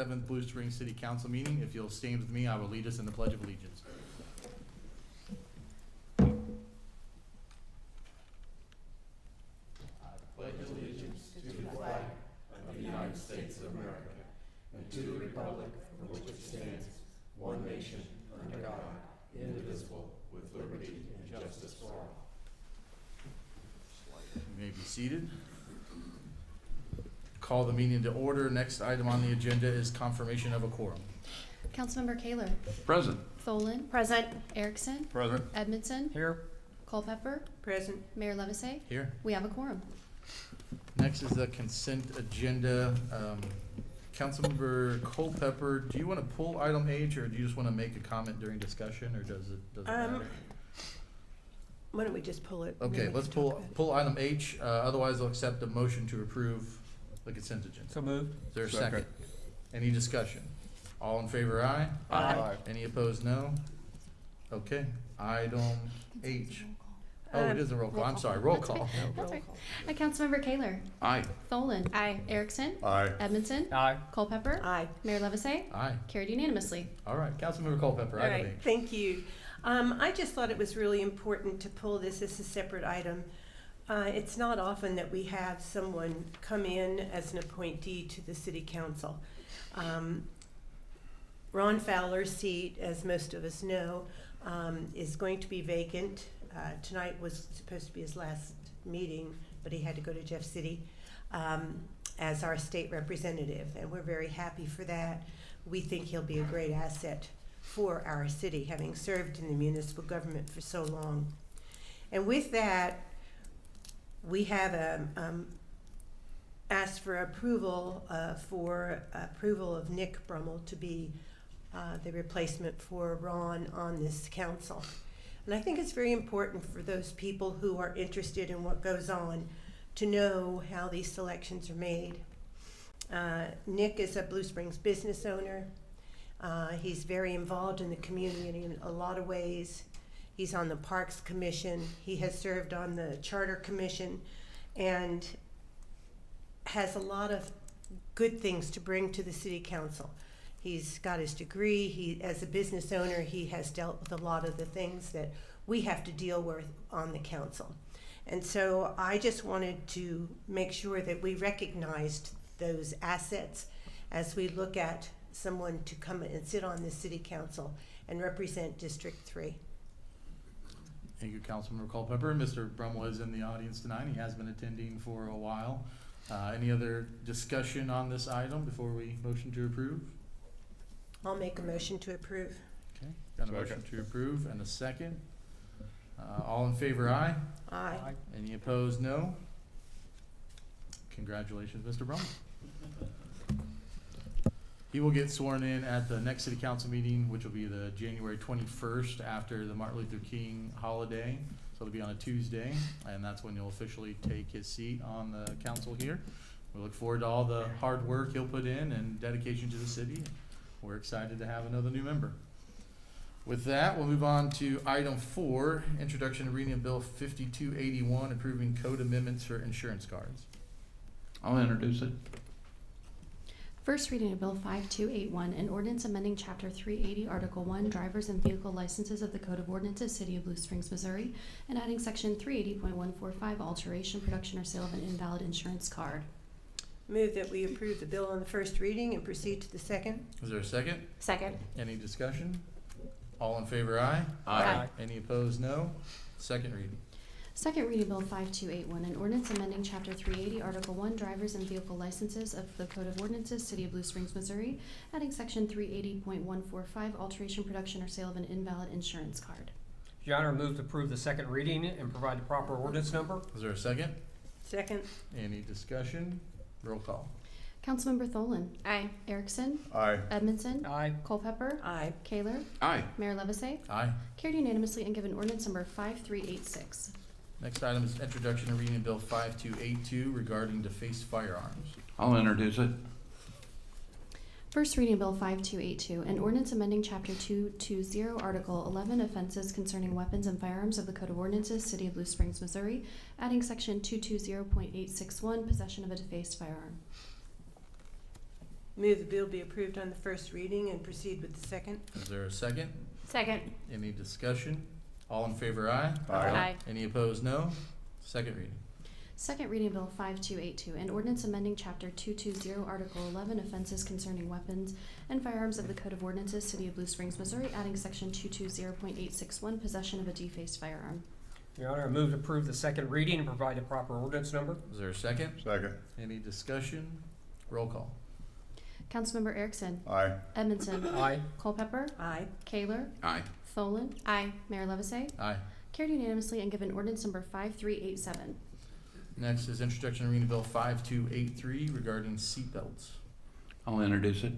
7th Blue Springs City Council meeting. If you'll stand with me, I will lead us in the Pledge of Allegiance. Pledge allegiance to the flag of the United States of America and to the republic for which it stands, one nation, under God, indivisible, with liberty and justice for all. You may be seated. Call the meeting to order. Next item on the agenda is confirmation of a quorum. Councilmember Kaler. Present. Tholen. Present. Erickson. Present. Edmondson. Here. Culpepper. Present. Mayor Levasseur. Here. We have a quorum. Next is the consent agenda. Councilmember Culpepper, do you want to pull item H, or do you just want to make a comment during discussion, or does it matter? Why don't we just pull it? Okay, let's pull item H. Otherwise, I'll accept a motion to approve the consent agenda. So moved. Is there a second? Any discussion? All in favor, aye? Aye. Any opposed, no? Okay, item H. Oh, it is a roll call. I'm sorry, roll That's call. That's right. Councilmember Kaler. Aye. Tholen. Aye. Erickson. Aye. Edmondson. Aye. Culpepper. Aye. Mayor Levasseur. Aye. Carried unanimously. All right, Councilmember Culpepper, All item right, H. thank you. I just thought it was really important to pull this as a separate item. It's not often that we have someone come in as an appointee to the city council. Ron Fowler's seat, as most of us know, is going to be vacant. Tonight was supposed to be his last meeting, but he had to go to Jeff City as our state representative, and we're very happy for that. We think he'll be a great asset for our city, having served in the municipal government for so long. And with that, we have asked for approval of Nick Brummel to be the replacement for Ron on this council. And I think it's very important for those people who are interested in what goes on to know how these selections are made. Nick is a Blue Springs business owner. He's very involved in the community in a lot of ways. He's on the Parks Commission. He has served on the Charter Commission and has a lot of good things to bring to the City Council. He's got his degree. As a business owner, he has dealt with a lot of the things that we have to deal with on the council. And so I just wanted to make sure that we recognized those assets as we look at someone to come and sit on the City Council and represent District 3. Thank you, Councilmember Culpepper. Mr. Brummel is in the audience tonight. He has been attending for a while. Any other discussion on this item before we motion to approve? I'll make a motion to approve. Okay, got a motion to approve and a second. All in favor, aye? Aye. Any opposed, no? Congratulations, Mr. Brummel. He will get sworn in at the next city council meeting, which will be the January 21st after the Martin Luther King holiday. So it'll be on a Tuesday, and that's when he'll officially take his seat on the council here. We look forward to all the hard work he'll put in and dedication to the city. We're excited to have another new member. With that, we'll move on to item 4, introduction and reading of Bill 5281, approving code amendments for insurance cards. I'll introduce it. First reading of Bill 5281, an ordinance amending Chapter 380, Article 1, Drivers and Vehicle Licenses of the Code of Ordinances, City of Blue Springs, Missouri, and adding Section 380.145, alteration, production, or sale of an invalid insurance card. Move that we approve the bill on the first reading and proceed to the second. Is there a second? Second. Any discussion? All in favor, aye? Aye. Any opposed, no? Second reading. Second reading Bill 5281, an ordinance amending Chapter 380, Article 1, Drivers and Vehicle Licenses of the Code of Ordinances, City of Blue Springs, Missouri, adding Section 380.145, alteration, production, or sale of an invalid insurance card. Your Honor, move to approve the second reading and provide the proper ordinance number. Is there a second? Second. Any discussion? Roll call. Councilmember Tholen. Aye. Erickson. Aye. Edmondson. Aye. Culpepper. Aye. Kaler. Aye. Mayor Levasseur. Aye. Carried unanimously and given ordinance number 5386. Next item is introduction and reading of Bill 5282 regarding defaced firearms. I'll introduce it. First reading Bill 5282, an ordinance amending Chapter 220, Article 11, offenses concerning weapons and firearms of the Code of Ordinances, City of Blue Springs, Missouri, adding Section 220.861, possession of a defaced firearm. Move the bill be approved on the first reading and proceed with the second. Is there a second? Second. Any discussion? All in favor, aye. Aye. Any opposed, no. Second reading. Second reading of Bill 5282, an ordinance amending Chapter 220, Article 11, offenses concerning weapons and firearms of the Code of Ordinances, City of Blue Springs, Missouri, adding Section 220.861, possession of a defaced firearm. Your Honor, I move to approve the second reading and provide the proper ordinance number. Is there a second? Second. Any discussion? Roll call. Councilmember Erickson. Aye. Edmondson. Aye. Culpepper. Aye. Kaler. Aye. Tholen. Aye. Mayor Levisay. Aye. Carried unanimously and given ordinance number 5387. Next is introduction and reading of Bill 5283 regarding seatbelts. I'll introduce it.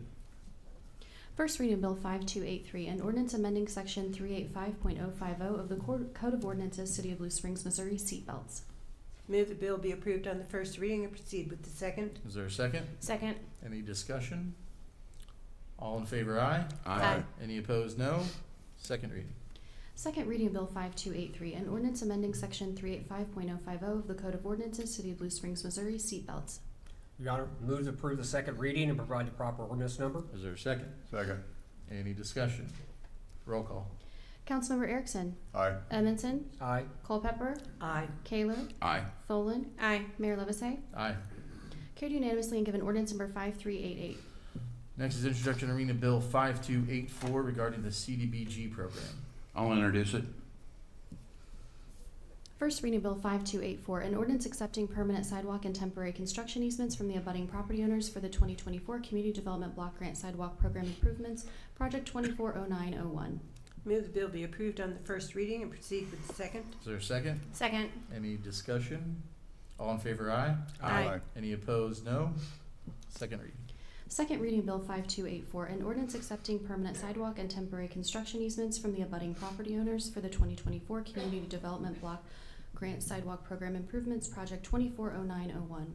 First reading of Bill 5283, an ordinance amending Section 385.050 of the Code of Ordinances, City of Blue Springs, Missouri, seatbelts. Move the bill be approved on the first reading and proceed with the second. Is there a second? Second. Any discussion? All in favor, aye. Aye. Any opposed, no. Second reading. Second reading of Bill 5283, an ordinance amending Section 385.050 of the Code of Ordinances, City of Blue Springs, Missouri, seatbelts. Your Honor, move to approve the second reading and provide the proper ordinance number. Is there a second? Second. Any discussion? Roll call. Councilmember Erickson. Aye. Edmondson. Aye. Culpepper. Aye. Kaler. Aye. Tholen. Aye. Mayor Levisay. Aye. Carried unanimously and given ordinance number 5388. Next is introduction and reading of Bill 5284 regarding the CDBG program. I'll introduce it. First reading of Bill 5284, an ordinance accepting permanent sidewalk and temporary construction easements from the abutting property owners for the 2024 Community Development Block Grant Sidewalk Program Improvements, Project 240901. Move the bill be approved on the first reading and proceed with the second. Is there a second? Second. Any discussion? All in favor, aye. Aye. Any opposed, no. Second reading. Second reading of Bill 5284, an ordinance accepting permanent sidewalk and temporary construction easements from the abutting property owners for the 2024 Community Development Block Grant Sidewalk Program Improvements, Project 240901.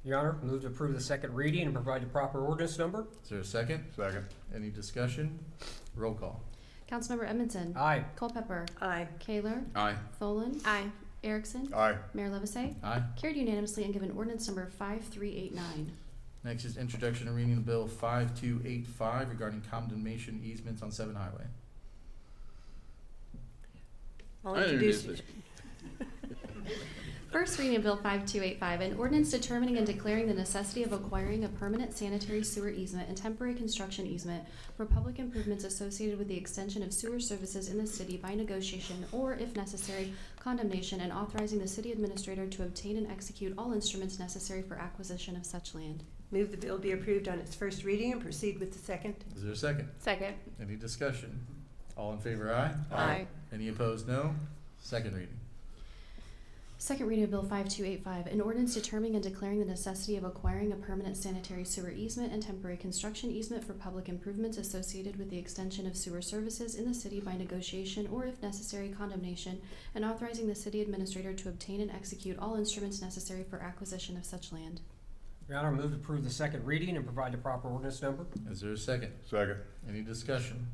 Your Honor, move to approve the second reading and provide the proper ordinance number. Is there a second? Second. Any discussion? Roll call. Councilmember Edmondson. Aye. Culpepper. Aye. Kaler. Aye. Tholen. Aye. Erickson. Aye. Mayor Levisay. Aye. Carried unanimously and given ordinance number 5389. Next is introduction and reading of Bill 5285 regarding condemnation easements on 7 Highway. I'll I introduce introduce it. First reading of Bill 5285, an ordinance determining and declaring the necessity of acquiring a permanent sanitary sewer easement and temporary construction easement for public improvements associated with the extension of sewer services in the city by negotiation or, if necessary, condemnation, and authorizing the city administrator to obtain and execute all instruments necessary for acquisition of such land. Move the bill be approved on its first reading and proceed with the second. Is there a second? Second. Any discussion? All in favor, aye. Aye. Any opposed, no. Second reading. Second reading of Bill 5285, an ordinance determining and declaring the necessity of acquiring a permanent sanitary sewer easement and temporary construction easement for public improvements associated with the extension of sewer services in the city by negotiation or, if necessary, condemnation, and authorizing the city administrator to obtain and execute all instruments necessary for acquisition of such land. Your Honor, move to approve the second reading and provide the proper ordinance number. Is there a second? Second. Any discussion?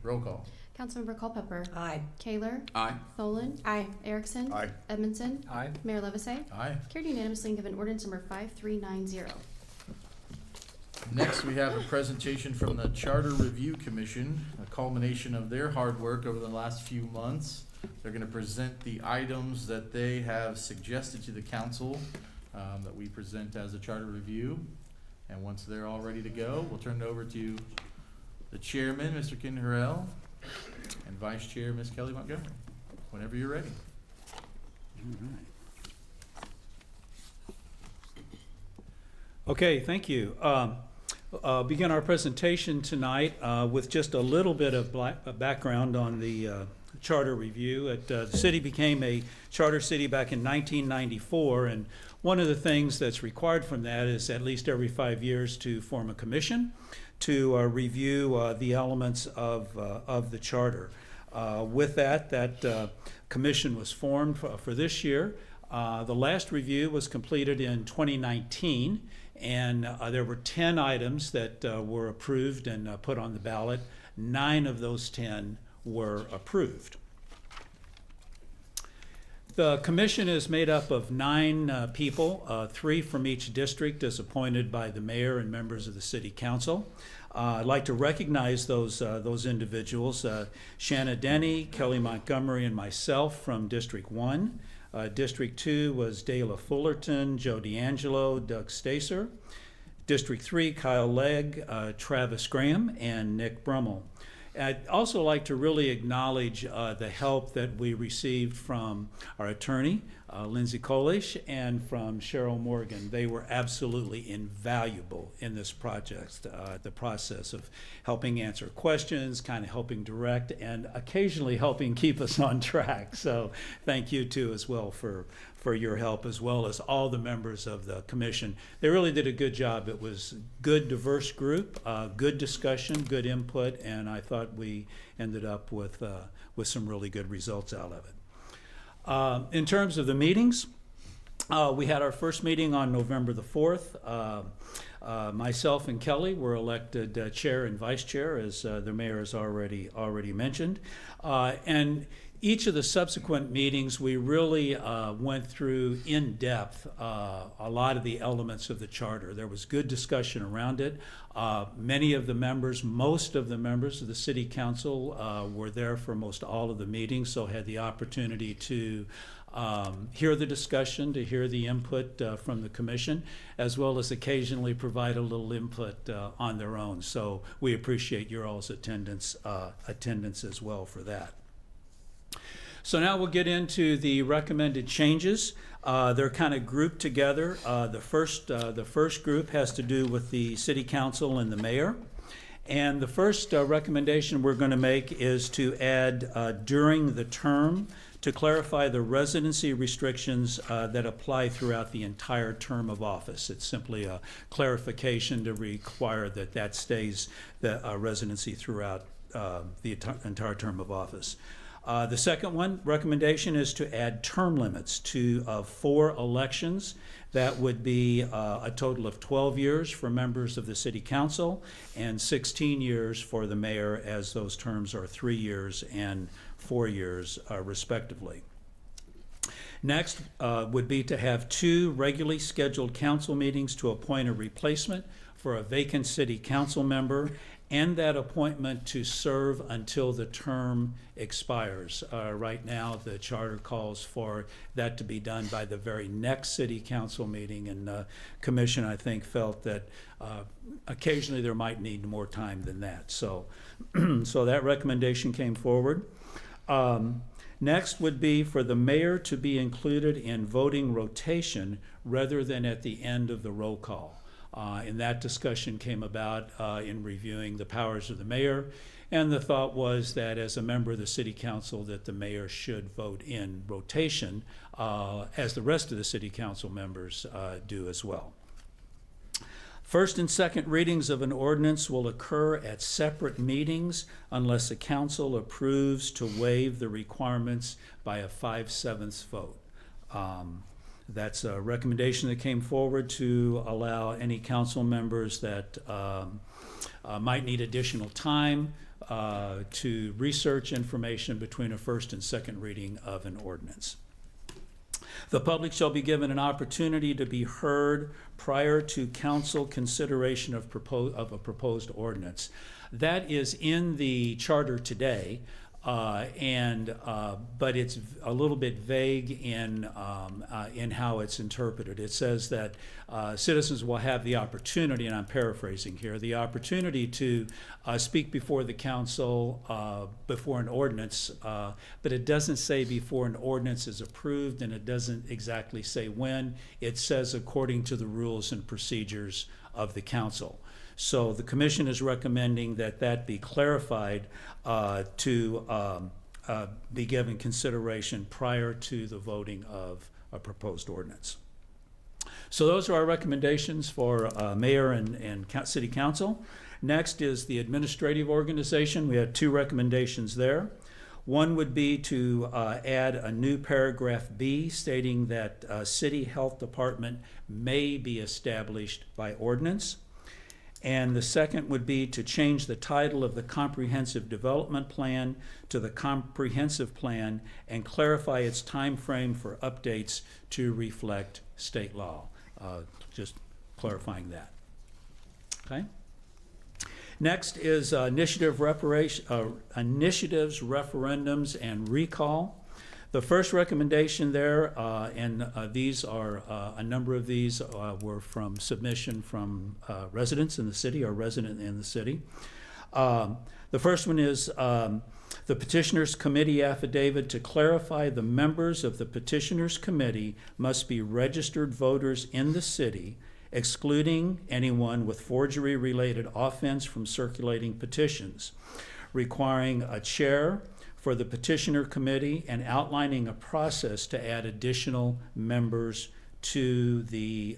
Roll call. Councilmember Culpepper. Aye. Kaler. Aye. Tholen. Aye. Erickson. Aye. Edmondson. Aye. Mayor Levisay. Aye. Carried unanimously and given ordinance number 5390. Next, we have a presentation from the Charter Review Commission, a culmination of their hard work over the last few months. They're going to present the items that they have suggested to the council that we present as a charter review. And once they're all ready to go, we'll turn it over to the chairman, Mr. Ken Harrell, and vice chair, Ms. Kelly Montgomery, whenever you're ready. Okay, thank you. Begin our presentation tonight with just a little bit of background on the charter review. The city became a charter city back in 1994, and one of the things that's required from that is at least every 5 years to form a commission to review the elements of the charter. With that commission was formed for this year. The last review was completed in 2019, and there were 10 items that were approved and put on the ballot. 9 of those 10 were approved. The commission is made up of 9 people, 3 from each district as appointed by the mayor and members of the city council. I'd like to recognize those individuals, Shanna Denny, Kelly Montgomery, and myself from District 1. District 2 was Dayla Fullerton, Joe D'Angelo, Doug Stacer. District 3, Kyle Legg, Travis Graham, and Nick Brummel. I'd also like to really acknowledge the help that we received from our attorney, Lindsay Kolish, and from Cheryl Morgan. They were absolutely invaluable in this project, the process of helping answer questions, kind of helping direct, and occasionally helping keep us on track. So thank you too as well for your help, as well as all the members of the commission. They really did a good job. It was a good, diverse group, good discussion, good input, and I thought we ended up with some really good results out of it. In terms of the meetings, we had our first meeting on November the 4th. Myself and Kelly were elected chair and vice chair, as the mayor has already mentioned. And each of the subsequent meetings, we really went through in depth a lot of the elements of the charter. There was good discussion around it. Many of the members, most of the members of the city council were there for most all of the meetings, so had the opportunity to hear the discussion, to hear the input from the commission, as well as occasionally provide a little input on their own. So we appreciate your all's attendance as well for that. So now we'll get into the recommended changes. They're kind of grouped together. The first group has to do with the city council and the mayor. And the first recommendation we're going to make is to add during the term to clarify the residency restrictions that apply throughout the entire term of office. It's simply a clarification to require that stays the residency throughout the entire term of office. The second recommendation is to add term limits to 4 elections. That would be a total of 12 years for members of the city council and 16 years for the mayor, as those terms are 3 years and 4 years respectively. Next would be to have 2 regularly scheduled council meetings to appoint a replacement for a vacant city council member, and that appointment to serve until the term expires. Right now, the charter calls for that to be done by the very next city council meeting, and the commission, I think, felt that occasionally there might need more time than that. So, so that recommendation came forward. Next would be for the mayor to be included in voting rotation rather than at the end of the roll call. And that discussion came about in reviewing the powers of the mayor, and the thought was that as a member of the city council that the mayor should vote in rotation as the rest of the city council members do as well. First and second readings of an ordinance will occur at separate meetings unless the council approves to waive the requirements by a 5/7 vote. That's a recommendation that came forward to allow any council members that might need additional time to research information between a first and second reading of an ordinance. The public shall be given an opportunity to be heard prior to council consideration of a proposed ordinance. That is in the charter today. But it's a little bit vague in how it's interpreted. It says that citizens will have the opportunity, and I'm paraphrasing here, the opportunity to speak before the council before an ordinance, but it doesn't say before an ordinance is approved, and it doesn't exactly say when. It says according to the rules and procedures of the council. So the commission is recommending that that be clarified to be given consideration prior to the voting of a proposed ordinance. So those are our recommendations for mayor and city council. Next is the administrative organization. We had 2 recommendations there. One would be to add a new paragraph B stating that city health department may be established by ordinance. And the second would be to change the title of the Comprehensive Development Plan to the Comprehensive Plan and clarify its time frame for updates to reflect state law. Just clarifying that. Okay? Next is initiatives, referendums, and recall. The first recommendation there, and these are, a number of these were from submission from residents in the city or resident in the city. The first one is the petitioner's committee affidavit to clarify the members of the petitioner's committee must be registered voters in the city, excluding anyone with forgery-related offense from circulating petitions, requiring a chair for the petitioner committee and outlining a process to add additional members to the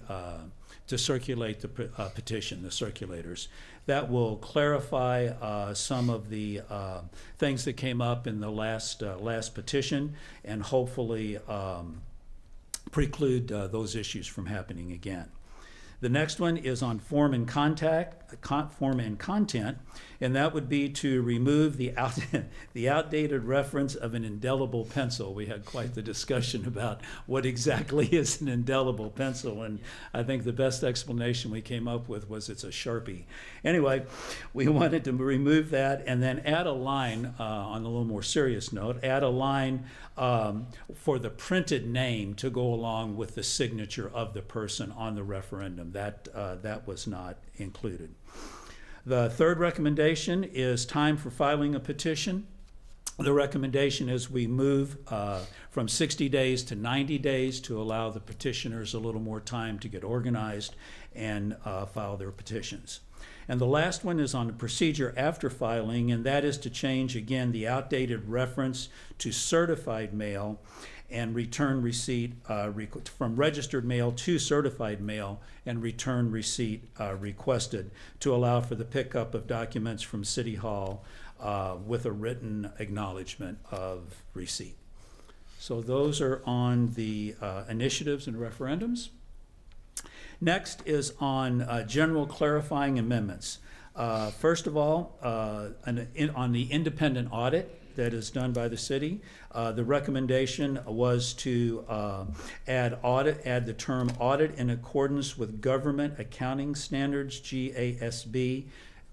to circulate the petition, the circulators. That will clarify some of the things that came up in the last petition, and hopefully preclude those issues from happening again. The next one is on form and content, and that would be to remove the outdated reference of an indelible pencil. We had quite the discussion about what exactly is an indelible pencil, and I think the best explanation we came up with was it's a Sharpie. Anyway, we wanted to remove that and then add a line, on a little more serious note, add a line for the printed name to go along with the signature of the person on the referendum. That was not included. The third recommendation is time for filing a petition. The recommendation is we move from 60 days to 90 days to allow the petitioners a little more time to get organized and file their petitions. And the last one is on the procedure after filing, and that is to change, again, the outdated reference to certified mail and return receipt from registered mail to certified mail and return receipt requested to allow for the pickup of documents from City Hall with a written acknowledgement of receipt. So those are on the initiatives and referendums. Next is on general clarifying amendments. First of all, on the independent audit that is done by the city, the recommendation was to add the term audit in accordance with government accounting standards, GASB,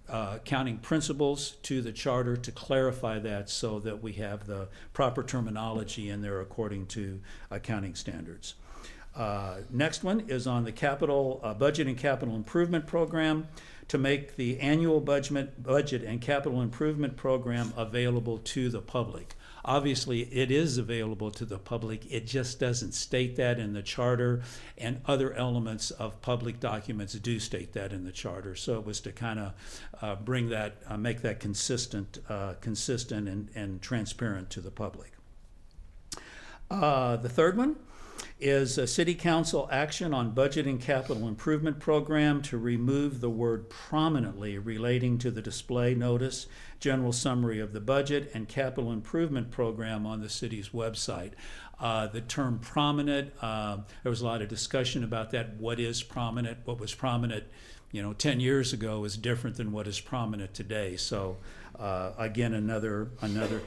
accounting principles, to the charter to clarify that so that we have the proper terminology in there according to accounting standards. Next one is on the capital budget and capital improvement program, to make the annual budget and capital improvement program available to the public. Obviously, it is available to the public. It just doesn't state that in the charter, and other elements of public documents do state that in the charter. So it was to kind of bring that, make that consistent and transparent to the public. The third one is a city council action on budget and capital improvement program to remove the word prominently relating to the display notice, general summary of the budget and capital improvement program on the city's website. The term prominent, there was a lot of discussion about that. What is prominent? What was prominent 10 years ago is different than what is prominent today. So again, another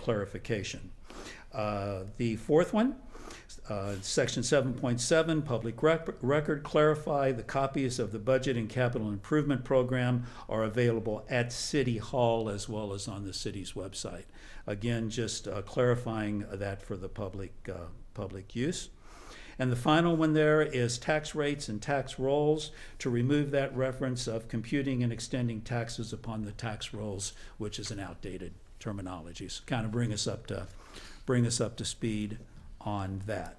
clarification. The fourth one, Section 7.7, public record, clarify the copies of the budget and capital improvement program are available at City Hall as well as on the city's website. Again, just clarifying that for the public use. And the final one there is tax rates and tax rolls, to remove that reference of computing and extending taxes upon the tax rolls, which is an outdated terminology. So kind of bring us up to speed on that.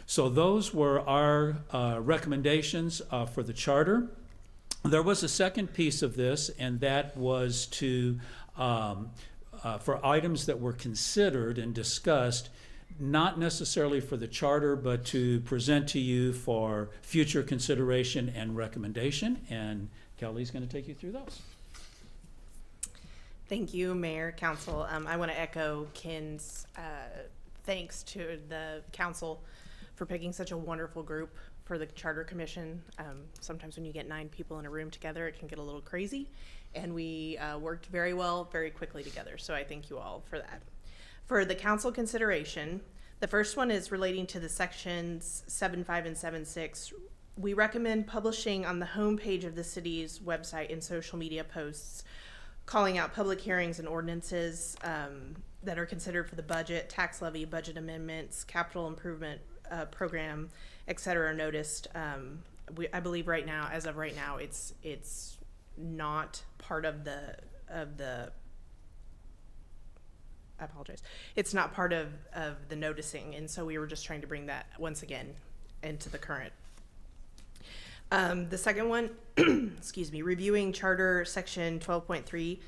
So those were our recommendations for the charter. There was a second piece of this, and that was to for items that were considered and discussed, not necessarily for the charter, but to present to you for future consideration and recommendation. And Kelly's going to take you through those. Thank you, Mayor, Council. I want to echo Ken's thanks to the council for picking such a wonderful group for the Charter Commission. Sometimes when you get 9 people in a room together, it can get a little crazy. And we worked very well, very quickly together. So I thank you all for that. For the council consideration, the first one is relating to the sections 7.5 and 7.6. We recommend publishing on the homepage of the city's website and social media posts, calling out public hearings and ordinances that are considered for the budget, tax levy, budget amendments, capital improvement program, et cetera, noticed. I believe right now, as of right now, it's not part of the I apologize. It's not part of the noticing, and so we were just trying to bring that once again into the current. The second one, excuse me, reviewing Charter Section 12.3,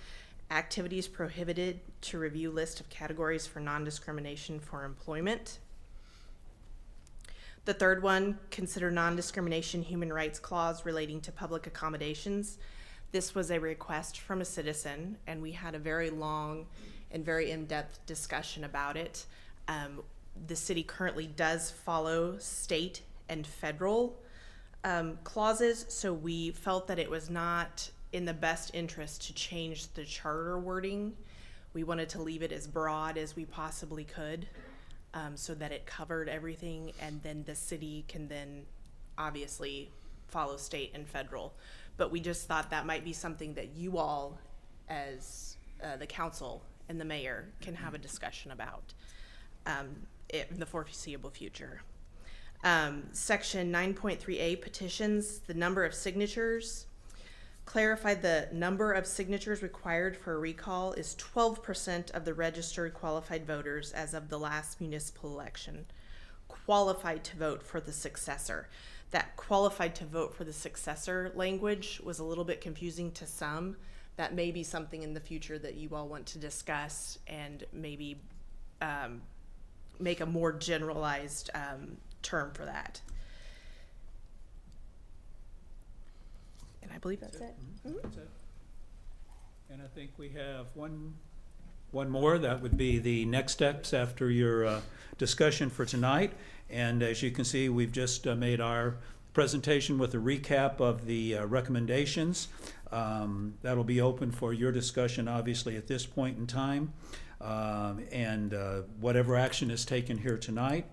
activities prohibited to review list of categories for non-discrimination for employment. The third one, consider non-discrimination human rights clause relating to public accommodations. This was a request from a citizen, and we had a very long and very in-depth discussion about it. The city currently does follow state and federal clauses, so we felt that it was not in the best interest to change the charter wording. We wanted to leave it as broad as we possibly could, so that it covered everything, and then the city can then obviously follow state and federal. But we just thought that might be something that you all, as the council and the mayor, can have a discussion about in the foreseeable future. Section 9.3A, petitions, the number of signatures. Clarified the number of signatures required for a recall is 12% of the registered qualified voters as of the last municipal election, qualified to vote for the successor. That qualified to vote for the successor language was a little bit confusing to some. That may be something in the future that you all want to discuss and maybe make a more generalized term for that. And I believe that's it. That's it. And I think we have one more. That would be the next steps after your discussion for tonight. And as you can see, we've just made our presentation with a recap of the recommendations. That'll be open for your discussion, obviously, at this point in time. And whatever action is taken here tonight.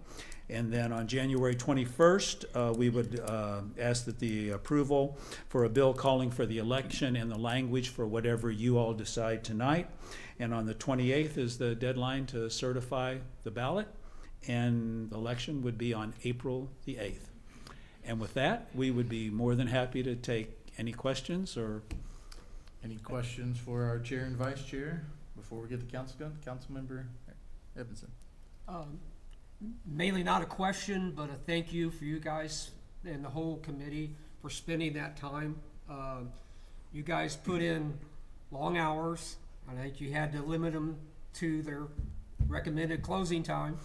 And then on January 21st, we would ask that the approval for a bill calling for the election and the language for whatever you all decide tonight. And on the 28th is the deadline to certify the ballot, and the election would be on April the 8th. And with that, we would be more than happy to take any questions or... Any questions for our chair and vice chair before we get the council going? Councilmember Edmondson. Mainly not a question, but a thank you for you guys and the whole committee for spending that time. You guys put in long hours. I think you had to limit them to their recommended closing time,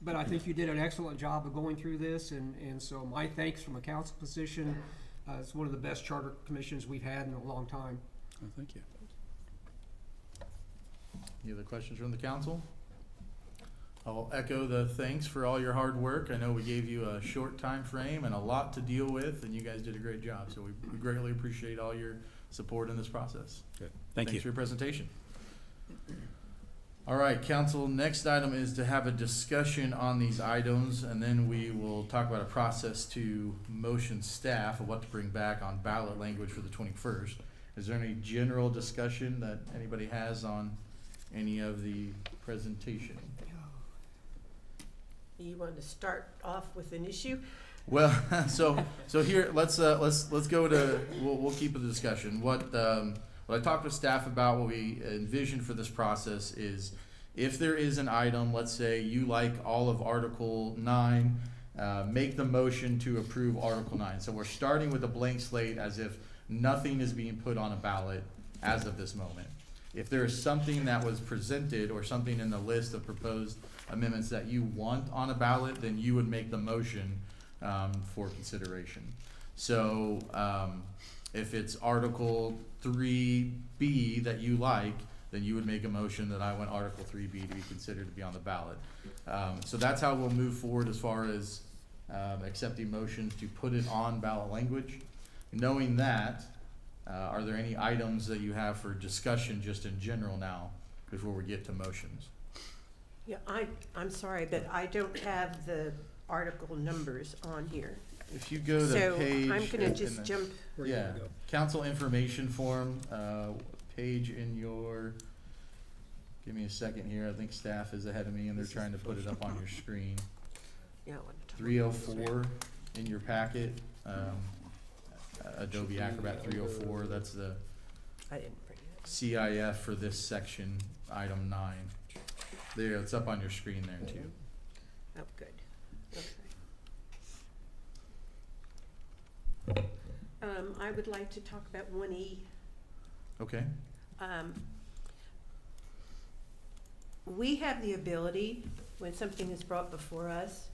but I think you did an excellent job of going through this, and so my thanks from a council position. It's one of the best charter commissions we've had in a long time. Oh, thank you. Any other questions from the council? I'll echo the thanks for all your hard work. I know we gave you a short time frame and a lot to deal with, and you guys did a great job. So we greatly appreciate all your support in this process. Good. Thank you. Thanks for your presentation. All right, council, next item is to have a discussion on these items, and then we will talk about a process to motion staff of what to bring back on ballot language for the 21st. Is there any general discussion that anybody has on any of the presentation? You want to start off with an issue? Well, so here, let's go to, we'll keep the discussion. What I talked with staff about, what we envision for this process is, if there is an item, let's say you like all of Article 9, make the motion to approve Article 9. So we're starting with a blank slate as if nothing is being put on a ballot as of this moment. If there is something that was presented or something in the list of proposed amendments that you want on a ballot, then you would make the motion for consideration. So if it's Article 3B that you like, then you would make a motion that I want Article 3B to be considered to be on the ballot. So that's how we'll move forward as far as accepting motions to put it on ballot language. Knowing that, are there any items that you have for discussion just in general now before we get to motions? Yeah, I'm sorry, but I don't have the article numbers on here. If you go to So page. I'm gonna in just the- jump, Where do you Yeah, wanna go? council information form, page in your, give me a second here, I think staff is ahead of me and they're trying to put it up on your screen. yeah, what I'm talking 304 in your packet, Adobe Acrobat 304, that's the I didn't bring it. CIF for this section, item 9. There, it's up on your screen there too. Oh, good. Okay. I would like to talk about 1E. Okay, We have the ability, when something is brought before us,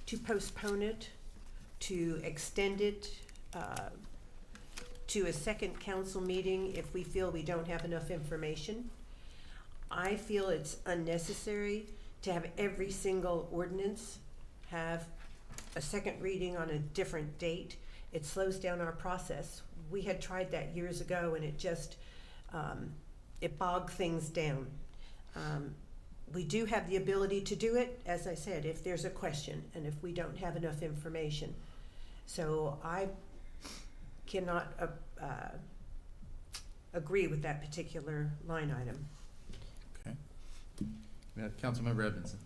to postpone it, to extend it, to a second council meeting if we feel we don't have enough information. I feel it's unnecessary to have every single ordinance have a second reading on a different date. It slows down our process. We had tried that years ago and it just, it bogged things down. We do have the ability to do it, as I said, if there's a question and if we don't have enough information. So I cannot agree with that particular line item. okay. We have Councilmember Edmondson.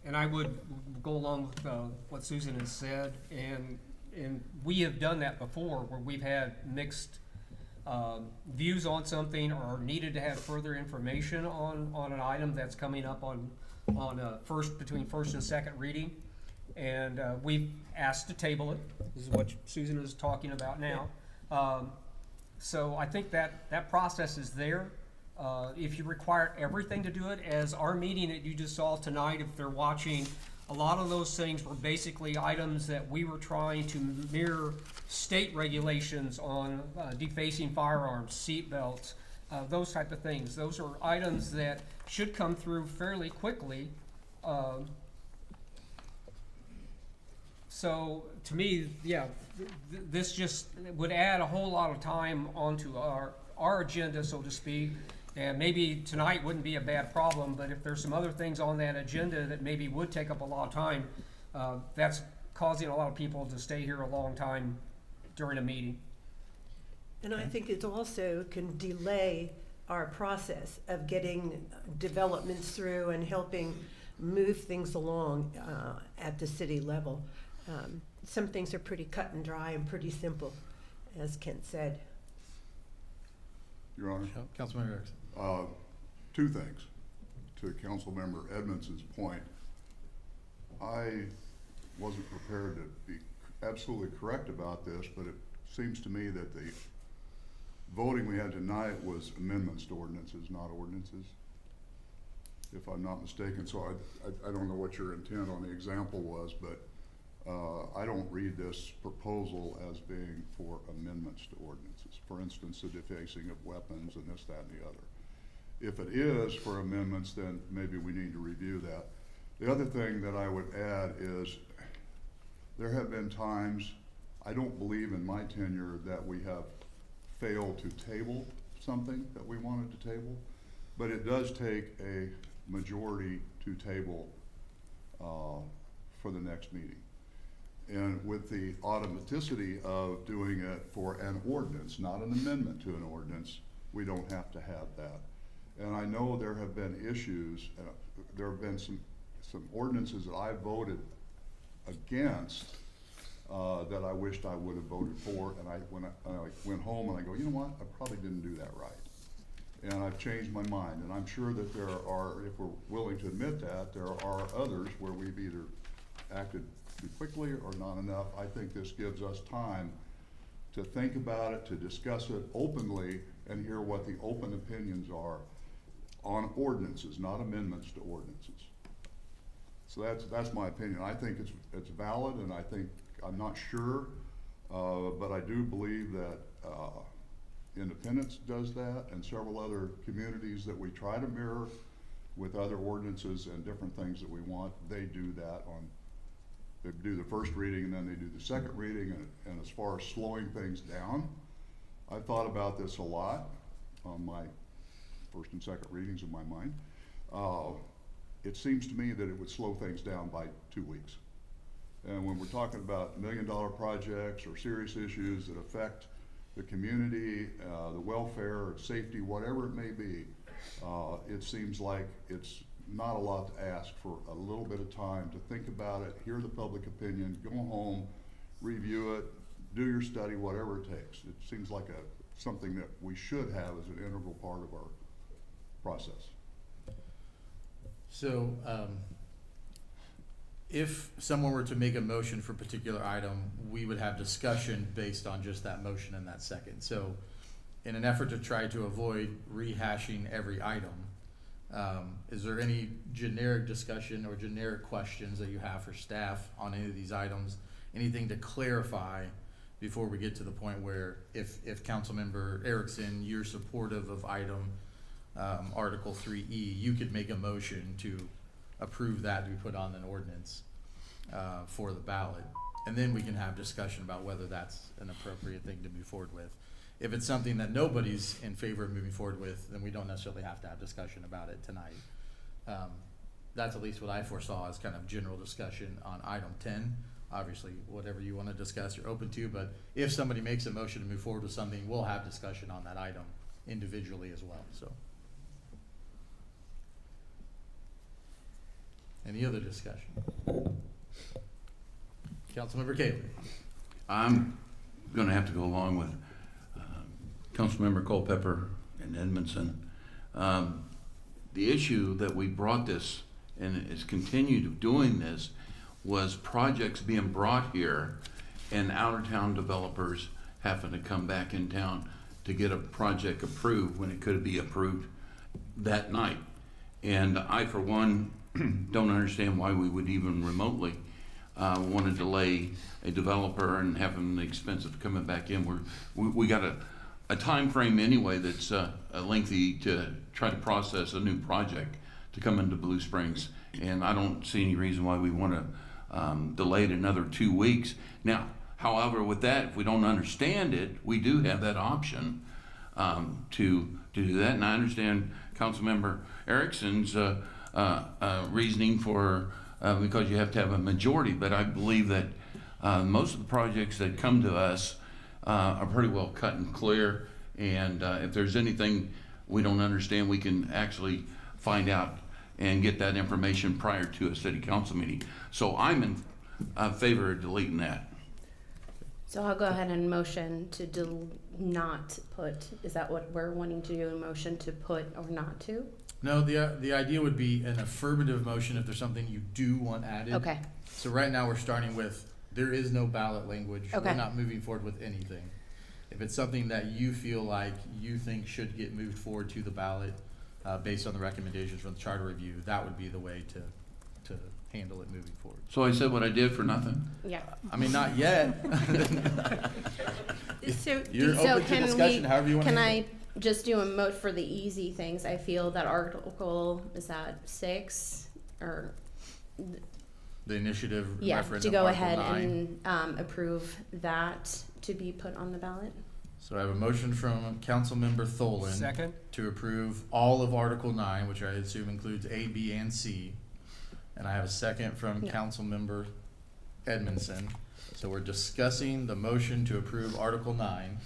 And I would go along with what Susan has said, and we have done that before, where we've had mixed views on something or needed to have further information on an item that's coming up on between first and second reading. And we've asked to table it. This is what Susan is talking about now. So I think that process is there. If you require everything to do it, as our meeting that you just saw tonight, if they're watching, a lot of those things were basically items that we were trying to mirror state regulations on defacing firearms, seat belts, those type of things. Those are items that should come through fairly quickly. So to me, yeah, this just would add a whole lot of time onto our agenda, so to speak. And maybe tonight wouldn't be a bad problem, but if there's some other things on that agenda that maybe would take up a lot of time, that's causing a lot of people to stay here a long time during a meeting. And I think it also can delay our process of getting developments through and helping move things along at the city level. Some things are pretty cut and dry and pretty simple, as Kent said. Your Honor, Councilmember Erickson. two things. To Councilmember Edmondson's point, I wasn't prepared to be absolutely correct about this, but it seems to me that the voting we had tonight was amendments to ordinances, not ordinances, if I'm not mistaken. So I don't know what your intent on the example was, but I don't read this proposal as being for amendments to ordinances. For instance, the defacing of weapons and this, that, and the other. If it is for amendments, then maybe we need to review that. The other thing that I would add is there have been times, I don't believe in my tenure that we have failed to table something that we wanted to table, but it does take a majority to table for the next meeting. And with the automaticity of doing it for an ordinance, not an amendment to an ordinance, we don't have to have that. And I know there have been issues, there have been some ordinances that I voted against that I wished I would have voted for, and when I went home and I go, you know what, I probably didn't do that right. And I've changed my mind, and I'm sure that there are, if we're willing to admit that, there are others where we've either acted too quickly or not enough. I think this gives us time to think about it, to discuss it openly, and hear what the open opinions are on ordinances, not amendments to ordinances. So that's my opinion. I think it's valid, and I'm not sure, but I do believe that Independence does that, and several other communities that we try to mirror with other ordinances and different things that we want, they do that on they do the first reading and then they do the second reading, and as far as slowing things down, I thought about this a lot on my first and second readings in my mind. It seems to me that it would slow things down by 2 weeks. And when we're talking about $1 million projects or serious issues that affect the community, the welfare, safety, whatever it may be, it seems like it's not a lot to ask for a little bit of time to think about it, hear the public opinion, go home, review it, do your study, whatever it takes. It seems like something that we should have as an integral part of our process. So, if someone were to make a motion for a particular item, we would have discussion based on just that motion and that second. So, in an effort to try to avoid rehashing every item, is there any generic discussion or generic questions that you have for staff on any of these items? Anything to clarify before we get to the point where if Councilmember Erickson, you're supportive of item Article 3E, you could make a motion to approve that to be put on an ordinance for the ballot. And then we can have discussion about whether that's an appropriate thing to move forward with. If it's something that nobody's in favor of moving forward with, then we don't necessarily have to have discussion about it tonight. That's at least what I foresaw as kind of general discussion on item 10. Obviously, whatever you want to discuss, you're open to, but if somebody makes a motion to move forward with something, we'll have discussion on that item individually as well, so. Any other discussion? Councilmember Cayley. I'm gonna have to go along with Councilmember Culpepper and Edmondson. The issue that we brought this and is continued doing this was projects being brought here and out-of-town developers having to come back in town to get a project approved when it could be approved that night. And I, for one, don't understand why we would even remotely want to delay a developer and have them the expense of coming back in. We got a time frame anyway that's lengthy to try to process a new project to come into Blue Springs, and I don't see any reason why we want to delay it another 2 weeks. Now, however, with that, if we don't understand it, we do have that option to do that, and I understand Councilmember Erickson's reasoning for because you have to have a majority, but I believe that most of the projects that come to us are pretty well cut and clear, and if there's anything we don't understand, we can actually find out and get that information prior to a city council meeting. So I'm in favor of deleting that. So I'll go ahead and motion to not put, is that what we're wanting to do, a motion to put or not to? No, the idea would be an affirmative motion if there's something you do want added. Okay, So right now, we're starting with, there is no ballot language. Okay. We're not moving forward with anything. If it's something that you feel like you think should get moved forward to the ballot, based on the recommendations from the charter review, that would be the way to handle it moving forward. So I said what I did for nothing? yeah. I mean, not yet. So, You're So open to can discussion, we- however you want to Can handle I it. just do a mote for the easy things? I feel that Article, is that 6, or, The initiative yeah, referendum, to go Article ahead 9. and approve that to be put on the ballot? So I have a motion from Councilmember Tholen Second? to approve all of Article 9, which I assume includes A, B, and C. And I have a second from Yeah. Councilmember Edmondson. So we're discussing the motion to approve Article 9.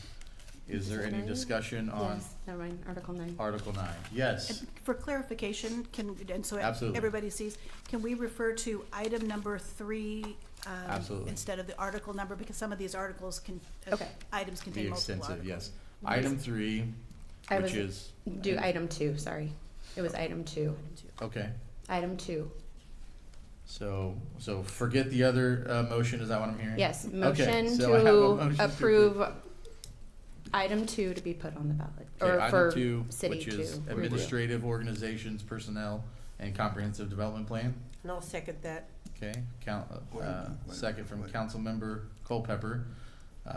Is there any 9? discussion on Yes, never mind, Article 9. Article 9? Yes, And for clarification, and so Absolutely. everybody sees, can we refer to item number 3? Absolutely. Instead of the article number, because some of these articles Okay. items be contain multiple extensive, articles. yes. Item 3, I which was- is, Do item 2, sorry. It was item 2. okay. Item 2. So forget the other motion, is that what I'm hearing? Yes, Okay, motion so I have a to motion to approve item 2 to be put on the ballot, Okay, or item for 2, city which to is review. administrative organizations, personnel, and comprehensive development plan. and I'll second that. Okay, second from Councilmember Culpepper,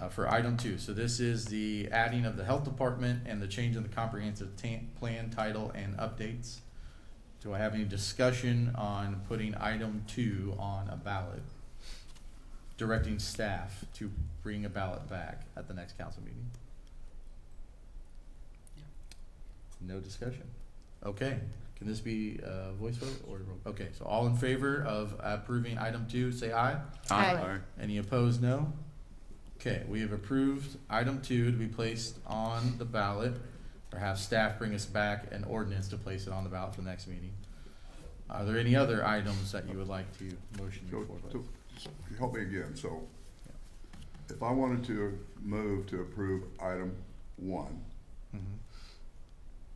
for item 2. So this is the adding of the health department and the change in the comprehensive plan title and updates. Do I have any discussion on putting item 2 on a ballot? directing staff to bring a ballot back at the next council meeting. No discussion. Okay, can this be a voice vote or, okay, so all in favor of approving item 2, say aye. Aye. Any opposed, no? Okay, we have approved item 2 to be placed on the ballot, or have staff bring us back an ordinance to place it on the ballot for the next meeting. Are there any other items that you would like to motion So, before vote? help me again, so if I wanted to move to approve item 1 Mhm.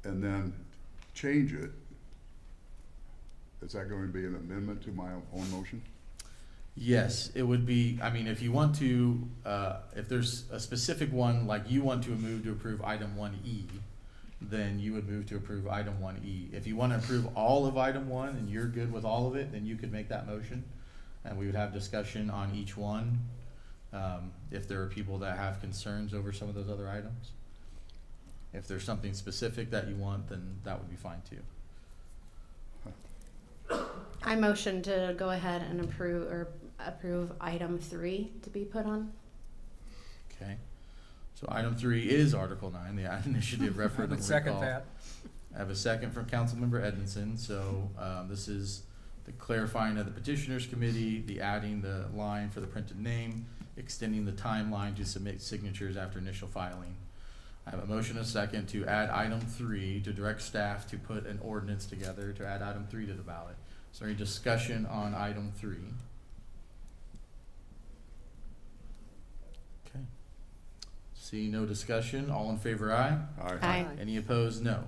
and then change it, is that going to be an amendment to my own motion? Yes, it would be, I mean, if you want to, if there's a specific one, like you want to move to approve item 1E, then you would move to approve item 1E. If you want to approve all of item 1 and you're good with all of it, then you could make that motion. And we would have discussion on each one, if there are people that have concerns over some of those other items. If there's something specific that you want, then that would be fine too. I motion to go ahead and approve item 3 to be put on. Okay, so item 3 is Article 9, the initiative I referendum would second recall. that. I have a second from Councilmember Edmondson, so, this is the clarifying of the petitioners committee, the adding the line for the printed name, extending the timeline to submit signatures after initial filing. I have a motion and a second to add item 3, to direct staff to put an ordinance together to add item 3 to the ballot. Is there any discussion on item 3? Okay. See no discussion, all in favor, aye? Aye. Any opposed, no.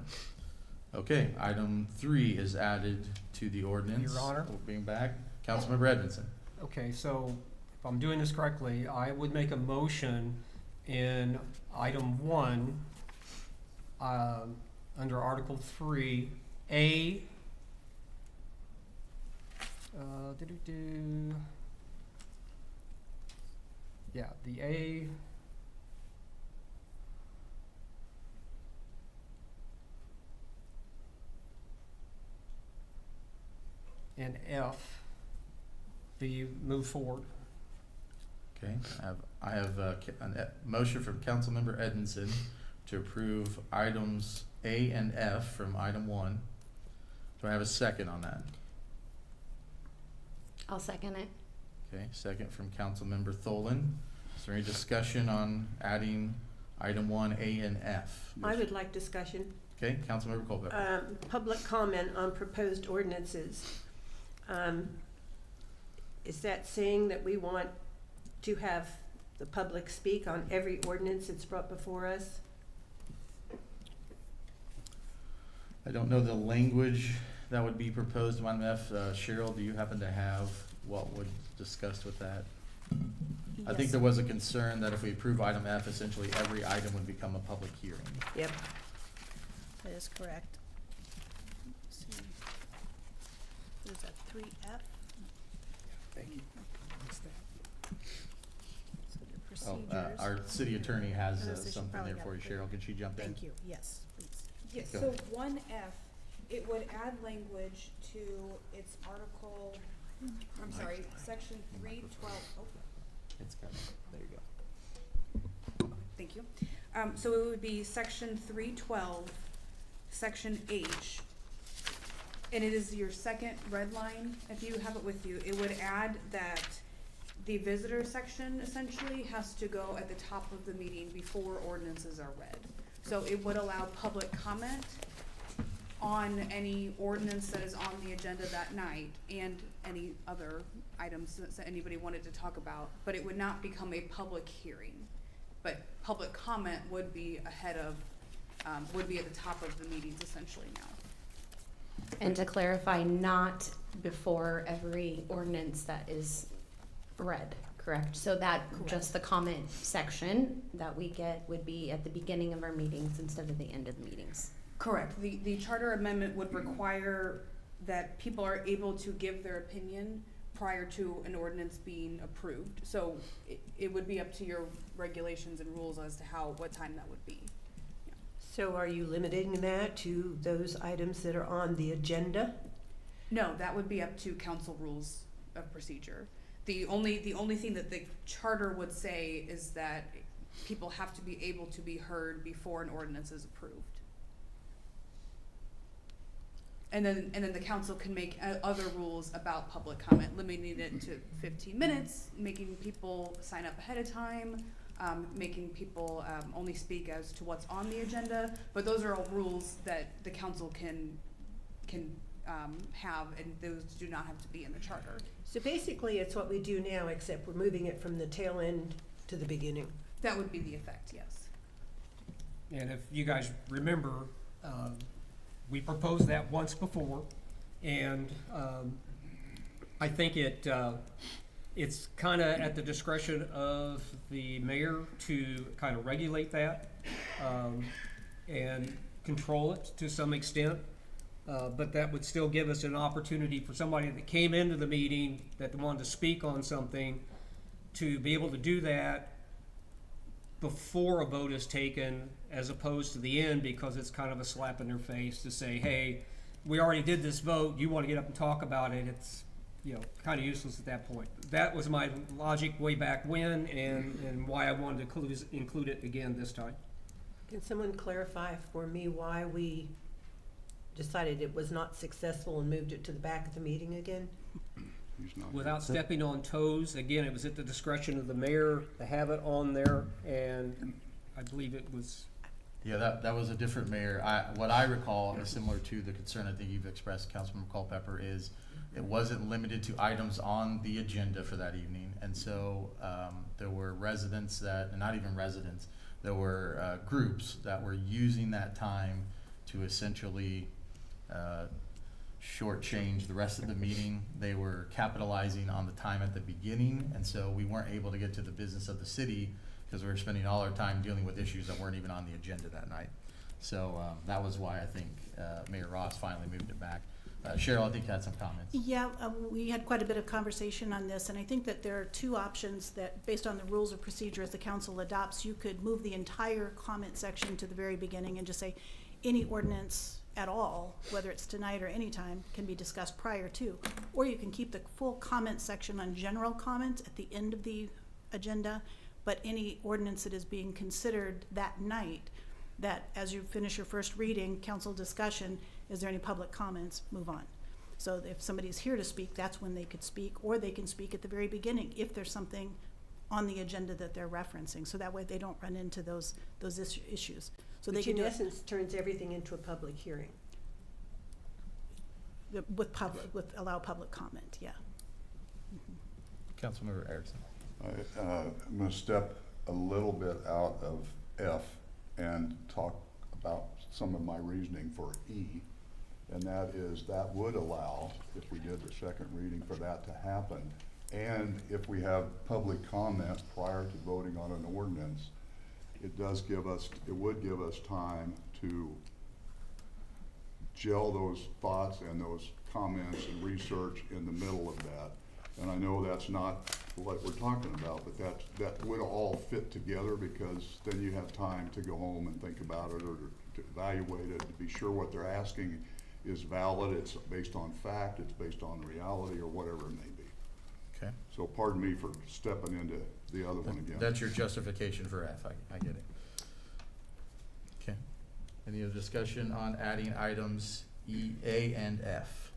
Okay, item 3 is added to the ordinance. Your Honor. We'll bring back Councilmember Edmondson. Okay, so if I'm doing this correctly, I would make a motion in item 1, under Article 3, A, yeah, the A, and F be moved forward. Okay, I have a motion from Councilmember Edmondson to approve items A and F from item 1. Do I have a second on that? I'll second it. Okay, second from Councilmember Tholen. Is there any discussion on adding item 1, A and F? I would like discussion. Okay, Councilmember Culpepper. Public comment on proposed ordinances. Is that saying that we want to have the public speak on every ordinance that's brought before us? I don't know the language that would be proposed on F. Cheryl, do you happen to have what was discussed with that? I think there was a concern that if we approve item F, essentially every item would become a public hearing. Yep. That is correct. Let's see. Is that 3F? Thank you. So the Oh, procedures. our city attorney has No, so she something probably there for you, got it. Cheryl. Can she jump in? Thank you, yes, please. Yes, Go so ahead. 1F, it would add language to its article, I'm sorry, section 312, oh, It's got it. There you go. thank you. So it would be section 312, section H. And it is your second red line, if you have it with you. It would add that the visitor section essentially has to go at the top of the meeting before ordinances are read. So it would allow public comment on any ordinance that is on the agenda that night and any other items that anybody wanted to talk about, but it would not become a public hearing. But public comment would be ahead of, would be at the top of the meetings essentially now. And to clarify, not before every ordinance that is read, correct? So that, just the comment section that we get would be at the beginning of our meetings instead of the end of the meetings. Correct. The charter amendment would require that people are able to give their opinion prior to an ordinance being approved. So it would be up to your regulations and rules as to what time that would be. So are you limiting that to those items that are on the agenda? No, that would be up to council rules of procedure. The only thing that the charter would say is that people have to be able to be heard before an ordinance is approved. And then the council can make other rules about public comment, limiting it to 15 minutes, making people sign up ahead of time, making people only speak as to what's on the agenda. But those are all rules that the council can have, and those do not have to be in the charter. So basically, it's what we do now, except we're moving it from the tail end to the beginning. That would be the effect, yes. And if you guys remember, we proposed that once before, and I think it's kind of at the discretion of the mayor to kind of regulate that and control it to some extent. But that would still give us an opportunity for somebody that came into the meeting that wanted to speak on something to be able to do that before a vote is taken, as opposed to the end, because it's kind of a slap in their face to say, hey, we already did this vote, you want to get up and talk about it. It's, kind of useless at that point. That was my logic way back when, and why I wanted to include it again this time. Can someone clarify for me why we decided it was not successful and moved it to the back of the meeting again? Without stepping on toes, again, it was at the discretion of the mayor to have it on there, and I believe it was. Yeah, that was a different mayor. What I recall is similar to the concern I think you've expressed, Councilmember Culpepper, is it wasn't limited to items on the agenda for that evening. And so there were residents not even residents, there were groups that were using that time to essentially shortchange the rest of the meeting. They were capitalizing on the time at the beginning, and so we weren't able to get to the business of the city because we were spending all our time dealing with issues that weren't even on the agenda that night. So that was why I think Mayor Ross finally moved it back. Cheryl, I think you had some comments. Yeah, we had quite a bit of conversation on this, and I think that there are two options that, based on the rules of procedure as the council adopts, you could move the entire comment section to the very beginning and just say, any ordinance at all, whether it's tonight or any time, can be discussed prior to. Or you can keep the full comment section on general comments at the end of the agenda, but any ordinance that is being considered that night, that as you finish your first reading, council discussion, is there any public comments, move on. So if somebody's here to speak, that's when they could speak, or they can speak at the very beginning if there's something on the agenda that they're referencing, so that way they don't run into those issues. So they Which can in do essence turns everything into a public hearing. it with allow public comment, yeah. Councilmember Erickson. I'm going to step a little bit out of F and talk about some of my reasoning for E. And that is, that would allow, if we did the second reading, for that to happen. And if we have public comment prior to voting on an ordinance, it would give us time to gel those thoughts and those comments and research in the middle of that. And I know that's not what we're talking about, but that would all fit together, because then you have time to go home and think about it, or to evaluate it, to be sure what they're asking is valid, it's based on fact, it's based on reality, or whatever it may be. Okay. So pardon me for stepping into the other one again. That's your justification for F. I get it. Okay. Any other discussion on adding items E, A, and F?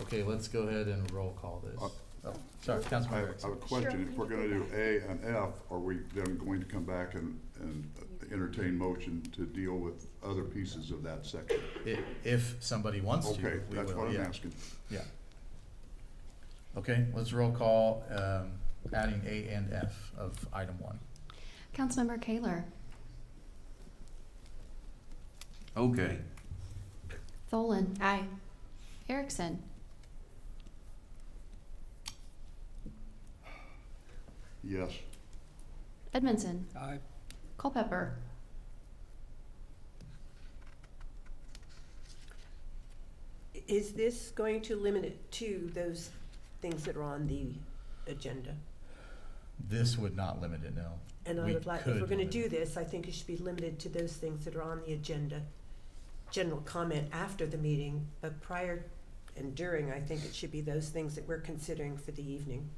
Okay, let's go ahead and roll call this. Sorry, I Councilmember have Erickson. a question. If we're gonna do A and F, are we then going to come back and entertain motion to deal with other pieces of that section? If somebody wants to, Okay, we that's will, what I'm yeah. asking. Yeah. Okay, let's roll call, adding A and F of item 1. Councilmember Kaler, Okay. Tholen. Aye. Erickson. Yes. Edmondson. Aye. Culpepper. Is this going to limit it to those things that are on the agenda? This would not limit it, no. And I We would like, if could we're gonna limit do it. this, I think it should be limited to those things that are on the agenda general comment after the meeting, but prior and during, I think it should be those things that we're considering for the evening.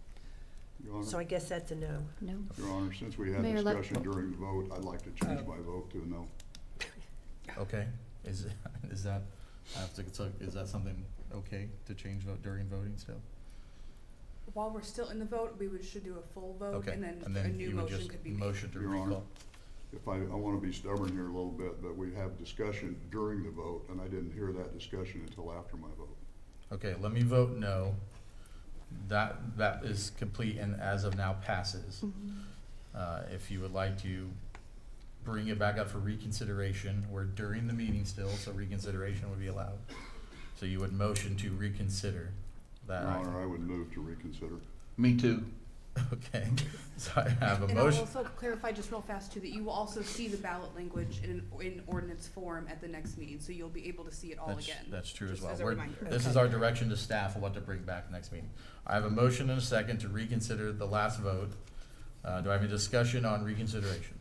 Your So Honor, I guess that's a no. No. Your Honor, since we had Mayor, let- discussion during the vote, I'd like to change my vote to a no. Okay, is that, I have to, so is that something okay to change vote during voting still? While we're still in the vote, should do a full vote, Okay, and then and a then new you would motion just could be made. motion to Your Honor. recall. If I want to be stubborn here a little bit, but we have discussion during the vote, and I didn't hear that discussion until after my vote. Okay, let me vote no. That is complete and as of now passes. If you would like to bring it back up for reconsideration, we're during the meeting still, so reconsideration would be allowed. So you would motion to reconsider that Your item. Honor, I would move to reconsider. Me too. Okay, so I have a And I'll motion. also clarify just real fast too, that you will also see the ballot language in ordinance form at the next meeting, so you'll be able to see it all again. That's true as just well. as a reminder. This is our direction to staff of what to bring back next meeting. I have a motion and a second to reconsider the last vote. Do I have any discussion on reconsideration?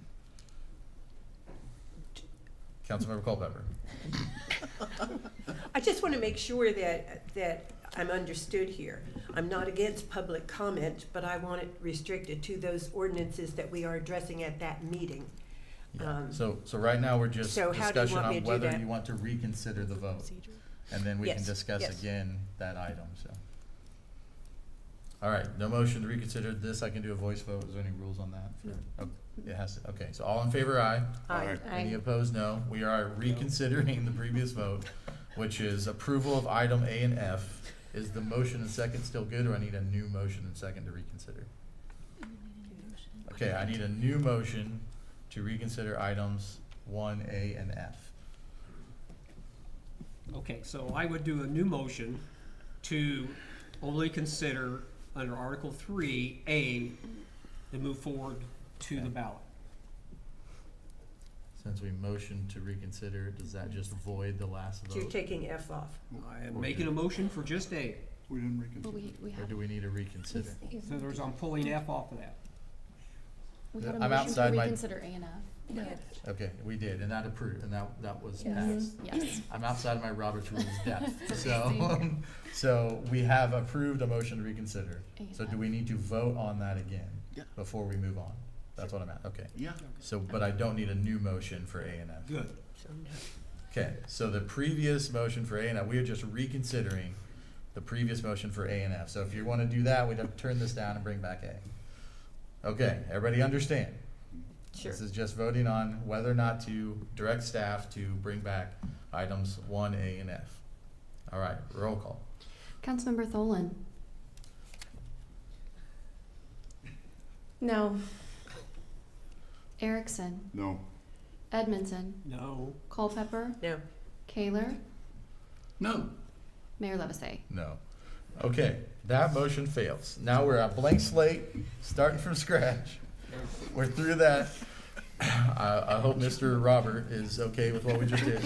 Councilmember Culpepper. I just want to make sure that I'm understood here. I'm not against public comment, but I want it restricted to those ordinances that we are addressing at that meeting. Yeah. So right now, we're just So how do you discussion want me on to do whether that? you want to reconsider the vote. And then we can Yes, discuss yes. again that item, so. All right, no motion to reconsider this. I can do a voice vote. Is there any rules on that? Oh, it has to, okay, so all in favor, aye. Aye. Any opposed, no. We are reconsidering the previous vote, which is approval of item A and F. Is the motion and second still good, or I need a new motion and second to reconsider? Okay, I need a new motion to reconsider items 1A and F. Okay, so I would do a new motion to only consider under Article 3A to move forward to the ballot. Since we motioned to reconsider, does that just void the last So you're vote? taking F off. I am making a motion for just A. We didn't But reconsider. we Or have, do we need to reconsider? So there's, I'm pulling F off of that. we had a I'm motion outside to my- reconsider A and F. Okay, we did, and that approved, and that was Yes. passed. Yes. I'm outside of my Robert's Rules depth, so, so we have approved a motion to reconsider. So do we need to vote on that again? Yeah. Before we move on? That's what I'm at, okay. Yeah. So, but I don't need a new motion for A and F. Good. So no. Okay, so the previous motion for A and F, we are just reconsidering the previous motion for A and F. So if you wanna do that, we'd have to turn this down and bring back A. Okay, everybody understand? Sure. This is just voting on whether or not to direct staff to bring back items 1A and F. All right, roll call. Councilmember Tholen, No. Erickson, No. Edmondson, No. Culpepper, No. Kaler, No. Mayor Levesey. No. Okay, that motion fails. Now we're at blank slate, starting from scratch. We're through that. I hope Mr. Robert is okay with what we just did.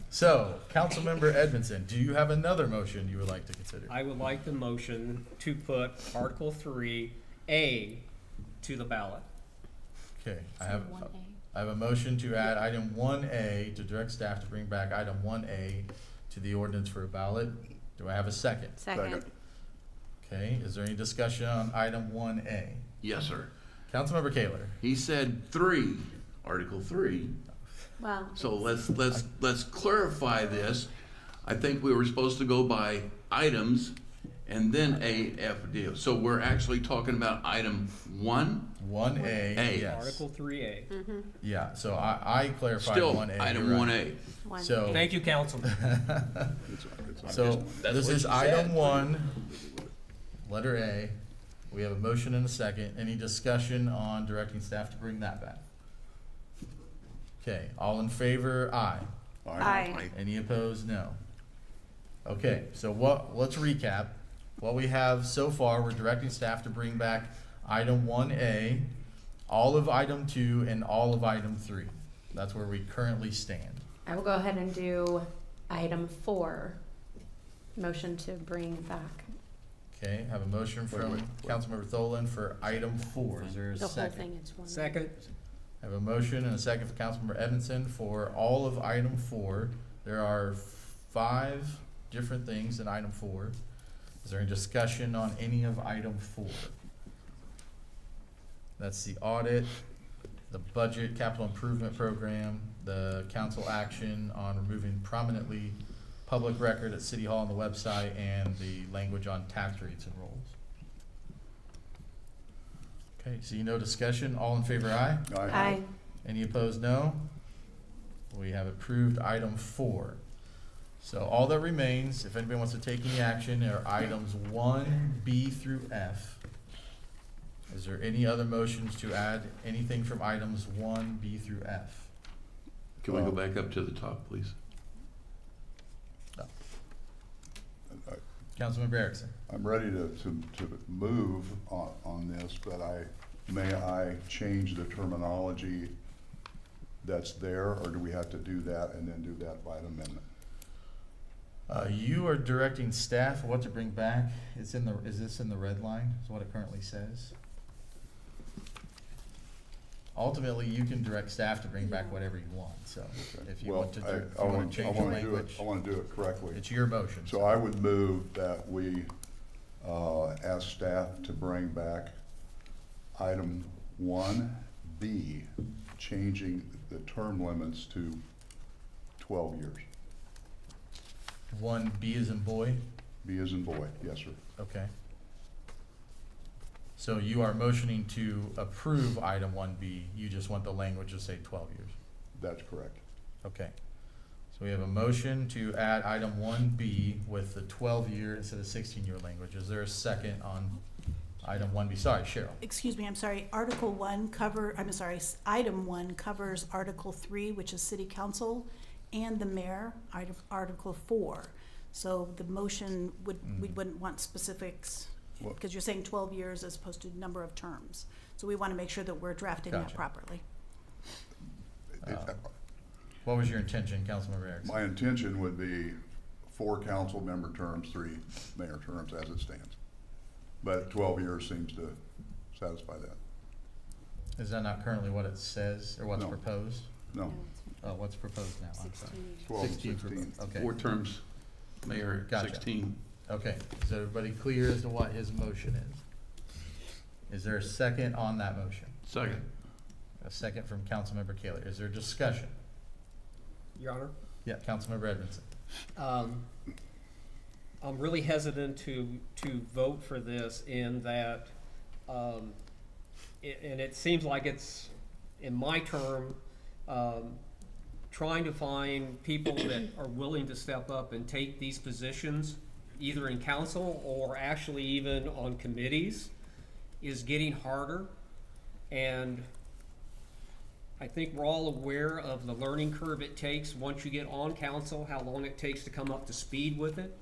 So, Councilmember Edmondson, do you have another motion you would like to consider? I would like the motion to put Article 3A to the ballot. Okay, I So have, 1A. I have a motion to add item 1A, to direct staff to bring back item 1A to the ordinance for a ballot. Do I have a second? Second. Okay, is there any discussion on item 1A? Yes, sir. Councilmember Kaler. He said 3, Article 3. Wow. So let's clarify this. I think we were supposed to go by items and then A, F, D. So we're actually talking about item 1? 1A, A. yes. Article 3A. Yeah, so I clarified Still, 1A. item you're right. 1A. So, Thank you, Councilman. so That's this what is you item said. 1, letter A. We have a motion and a second. Any discussion on directing staff to bring that back? Okay, all in favor, aye. Aye. Any opposed, no. Okay, so let's recap. What we have so far, we're directing staff to bring back item 1A, all of item 2, and all of item 3. That's where we currently stand. I will go ahead and do item 4, motion to bring back. Okay, have a motion from Councilmember Tholen for item 4. Is there a The whole second? thing is one. Second. I I have a motion and a second for Councilmember Edmondson for all of item 4. There are 5 different things in item 4. Is there any discussion on any of item 4? That's the audit, the budget capital improvement program, the council action on removing prominently public record at City Hall on the website, and the language on tax rates and rolls. Okay, see no discussion. All in favor, aye? Aye. Any opposed, no? We have approved item 4. So all that remains, if anybody wants to take any action, are items 1B through F. Is there any other motions to add anything from items 1B through F? Can we go back up to the top, please? Councilmember Erickson. I'm ready to move on this, but may I change the terminology that's there, or do we have to do that and then do that by an amendment? You are directing staff what to bring back. Is this in the red line, is what it currently says? Ultimately, you can direct staff to bring back whatever you want, so if you Well, want to, I if you want want to change the to do it, language, I want to do it correctly. it's your motion. So I would move that we ask staff to bring back item 1B, changing the term limits to 12 years. 1B is in boy, B as in boy, yes, sir. okay. So you are motioning to approve item 1B, you just want the language to say 12 years. That's correct. Okay. So we have a motion to add item 1B with the 12-year instead of 16-year language. Is there a second on item 1B? Sorry, Cheryl. Excuse me, I'm sorry, item 1 covers Article 3, which is City Council, and the Mayor, Article 4. So the motion we wouldn't want specifics, Well- because you're saying 12 years as opposed to number of terms. So we want to make sure that we're drafting that Gotcha. properly. What was your intention, Councilmember Erickson? My intention would be 4 council member terms, 3 mayor terms as it stands. But 12 years seems to satisfy that. Is that not currently what it says, or what's No. proposed? No, Oh, what's proposed now? I'm sorry. 12 and 16 16. Okay. 4 terms, mayor, Gotcha. 16. Okay, is everybody clear as to what his motion is? Is there a second on that motion? Second. A second from Councilmember Kaler. Is there discussion? Your Honor? Yeah, Councilmember Edmondson. I'm really hesitant to vote for this in that, and it seems like it's, in my term, trying to find people that are willing to step up and take these positions, either in council or actually even on committees, is getting harder. And I think we're all aware of the learning curve it takes once you get on council, how long it takes to come up to speed with it.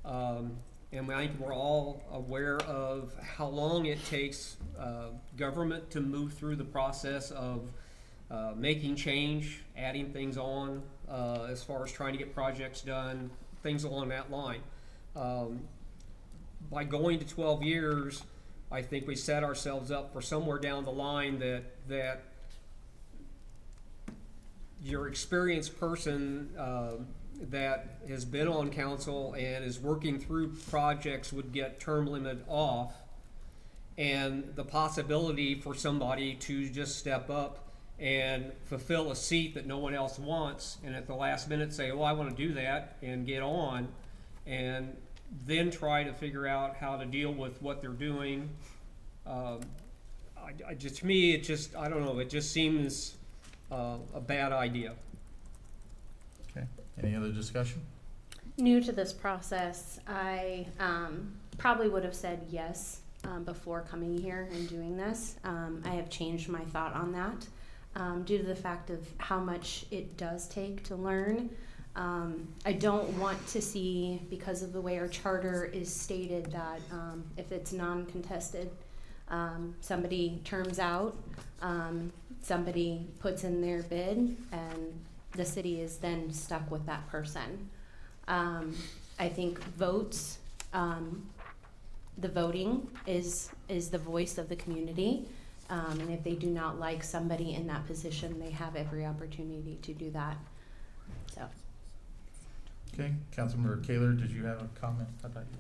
And I think we're all aware of how long it takes government to move through the process of making change, adding things on, as far as trying to get projects done, things along that line. By going to 12 years, I think we set ourselves up for somewhere down the line that your experienced person that has been on council and is working through projects would get term limit off, and the possibility for somebody to just step up and fulfill a seat that no one else wants, and at the last minute say, oh, I want to do that, and get on, and then try to figure out how to deal with what they're doing. To me, it just, I don't know, it just seems a bad idea. Okay, any other discussion? New to this process, I probably would have said yes before coming here and doing this. I have changed my thought on that due to the fact of how much it does take to learn. I don't want to see, because of the way our charter is stated, that if it's non-contested, somebody terms out, somebody puts in their bid, and the city is then stuck with that person. I think votes, the voting is the voice of the community, And if they do not like somebody in that position, they have every opportunity to do that. So, Okay, Councilmember Kaler, did you have a comment? I thought you.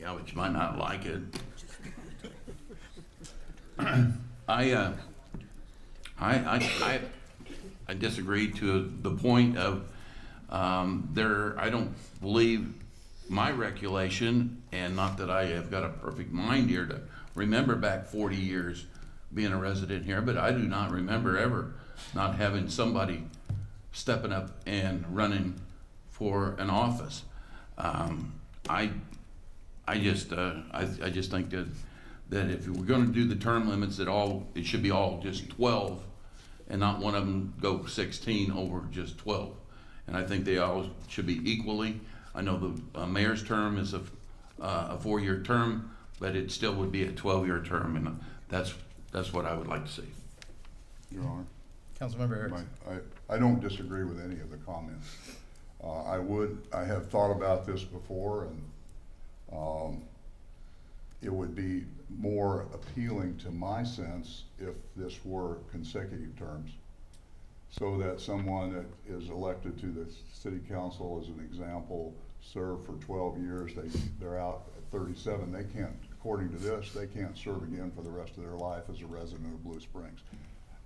Yeah, but you might not like it. I disagree to the point of, I don't believe my recollection, and not that I have got a perfect mind here to remember back 40 years being a resident here, but I do not remember ever not having somebody stepping up and running for an office. I just think that if we're going to do the term limits, it should be all just 12, and not one of them go 16 over just 12. And I think they all should be equally. I know the mayor's term is a 4-year term, but it still would be a 12-year term, and that's what I would like to see. Your Honor. Councilmember Erickson. I don't disagree with any of the comments. I have thought about this before, and it would be more appealing to my sense if this were consecutive terms, so that someone that is elected to the city council, as an example, serve for 12 years, they're out at 37, they can't, according to this, they can't serve again for the rest of their life as a resident of Blue Springs.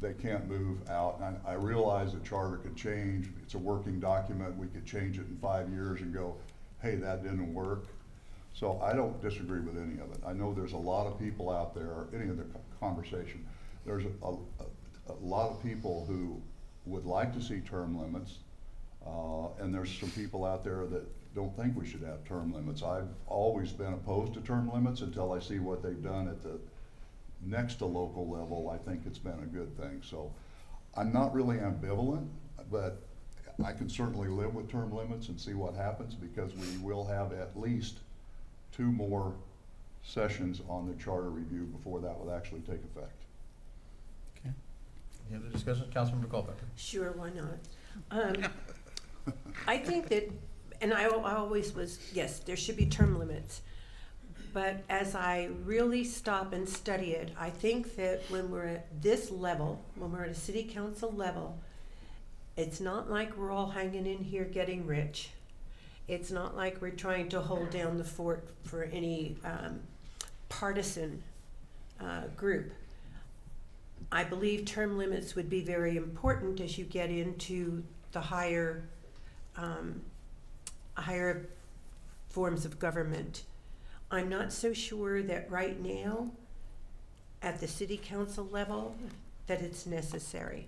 They can't move out. And I realize the charter could change. It's a working document. We could change it in 5 years and go, hey, that didn't work. So I don't disagree with any of it. I know there's a lot of people out there, any of the conversation, there's a lot of people who would like to see term limits, and there's some people out there that don't think we should have term limits. I've always been opposed to term limits until I see what they've done at the next to local level. I think it's been a good thing. So I'm not really ambivalent, but I can certainly live with term limits and see what happens, because we will have at least 2 more sessions on the charter review before that would actually take effect. Okay. Any other discussion? Councilmember Culpepper. Sure, why not? I think that, and I always was, yes, there should be term limits. But as I really stop and study it, I think that when we're at this level, when we're at a city council level, it's not like we're all hanging in here getting rich. It's not like we're trying to hold down the fort for any partisan group. I believe term limits would be very important as you get into the higher forms of government. I'm not so sure that right now, at the city council level, that it's necessary.